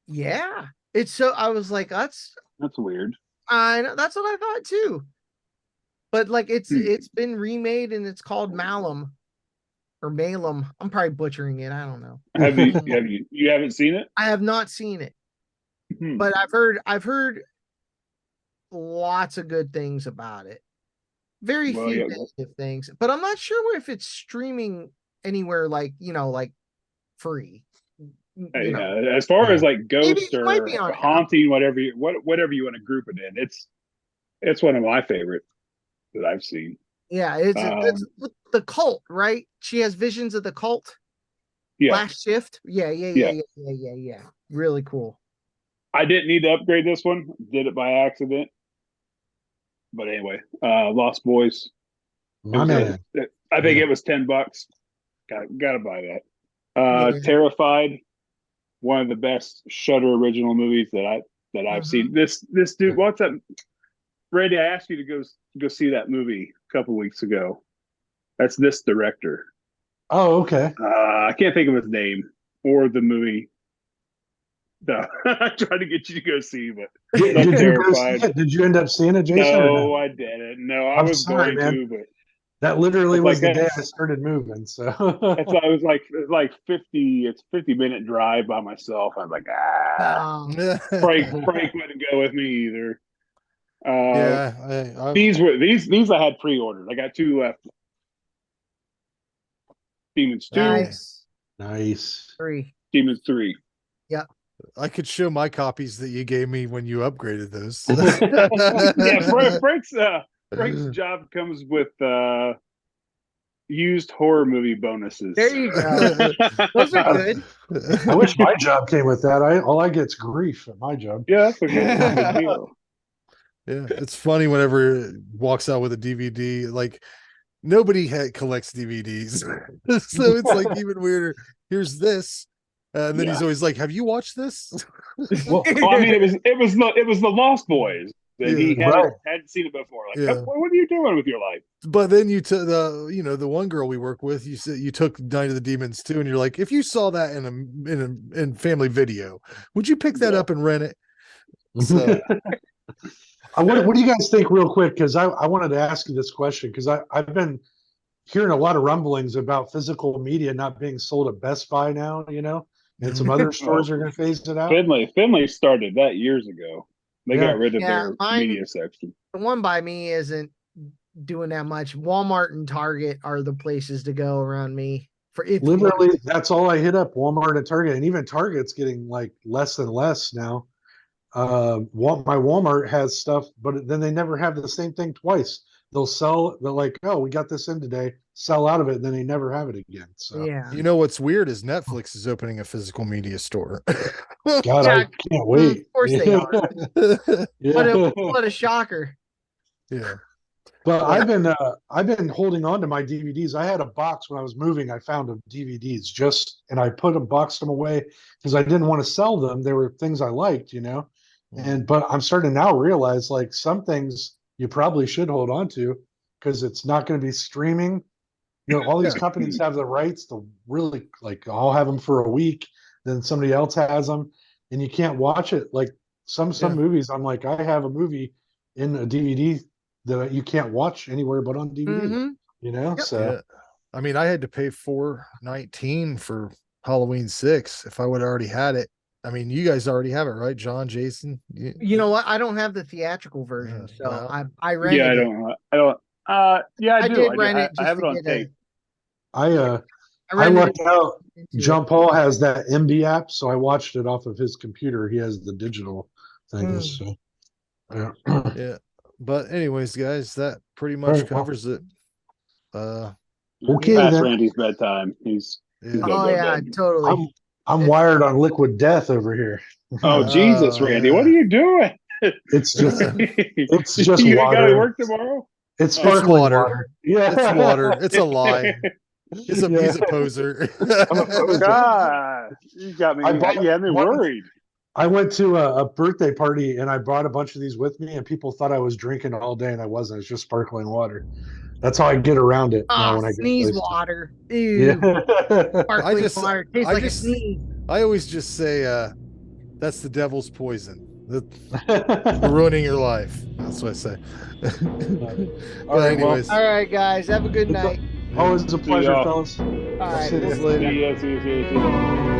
Yeah. It's so I was like, that's weird. I know that's what I thought too. But like it's been remade and it's called Malum or Malum. I'm probably butchering it. I don't know. Have you haven't seen it? I have not seen it. But I've heard lots of good things about it. Very few negative things, but I'm not sure if it's streaming anywhere like free. Yeah, as far as like ghost it might be or on haunting, whatever you want to group it in, it's one of my favorite that I've seen. Yeah, it's the Cult, right? She has visions of the Cult. Yeah. Last Shift. Yeah. Really cool. I didn't need to upgrade this one. Did it by accident. But anyway, Lost Boys. My man. I think it was $10. Gotta buy that. Terrified. One of the best Shudder original movies that I've seen. This dude, what's that? Randy, I asked you to go see that movie a couple weeks ago. That's this director. Oh, okay. I can't think of his name or the movie. No, I tried to get you to go see, but did you go see it? Did you end up seeing it, Jason? No, I didn't. No, I was sorry, going man. to, but that literally was like the day I started moving. So it's I was like 50-minute drive by myself. I was like, Frank wouldn't go with me either. These I had pre-ordered. I got 2 left. Demons 2. Nice. 3. Demons 3. Yeah. I could show my copies that you gave me when you upgraded those. Yeah, Frank's job comes with used horror movie bonuses. There you go. Those are good. I wish my job came with that. All I get is grief at my job. Yeah, that's a good deal. Yeah, it's funny whenever it walks out with a DVD. Like nobody collects DVDs, so it's like even weirder. Here's this. And then he's always like, "Have you watched this?" Well, I mean, it was the Lost Boys. And he hadn't seen it before. Like, what are you doing with your life? But then you took the one girl we work with. You said you took Night of the Demons too, and you're like, if you saw that in Family Video, would you pick that up and rent it? So, what do you guys think, real quick? Because I wanted to ask you this question because I've been hearing a lot of rumblings about physical media not being sold at Best Buy now. And some other stores are going to phase it out. Finley started that years ago. They got rid of their media section. The one by me isn't doing that much. Walmart and Target are the places to go around me. Literally, that's all I hit up: Walmart and Target, and even Target's getting like less and less now. My Walmart has stuff, but then they never have the same thing twice. They're like, oh, we got this in today, sell out of it, and then they never have it again. So yeah, you know what's weird is Netflix is opening a physical media store. God, I can't wait. Of course they are. What a shocker. Yeah. But I've been holding on to my DVDs. I had a box when I was moving. I found of DVDs and I boxed them away because I didn't want to sell them. They were things I liked, but I'm starting to now realize like some things you probably should hold on to because it's not going to be streaming. All these companies have the rights to really like, I'll have them for a week, then somebody else has them, and you can't watch it. Like some movies, I'm like, I have a movie in a DVD that you can't watch anywhere but on DVD. So yeah. I mean, I had to pay $4.19 for Halloween 6 if I would have already had it. I mean, you guys already have it, right, John, Jason? You know what? I don't have the theatrical version, I rented. Yeah, I don't. Yeah, I do. Did rent it. I have it on tape. I lucked out. John Paul has that MB app, so I watched it off of his computer. He has the digital things. So. Yeah. But anyways, guys, that pretty much right, well. covers it. Okay, Past then. Randy's bedtime. He's Oh yeah, totally. I'm wired on liquid death over here. Oh Jesus, Randy, what are you doing? It's just you water. gotta work tomorrow. It's sparkling water. Yeah, it's water. It's a lie. He's a poser. I'm a poser. God, you got me. You had me worried. I went to a birthday party and I brought a bunch of these with me, and people thought I was drinking all day, and I wasn't. It's just sparkling water. That's how I get around it now when I sneeze get water. Ew. Yeah. Sparkling water tastes like a sneeze. I always just say that's the devil's poison. Ruining your life. That's what I say. But anyways. All right, guys. Have a good night. Always a pleasure, fellas. All right. See you later. See you.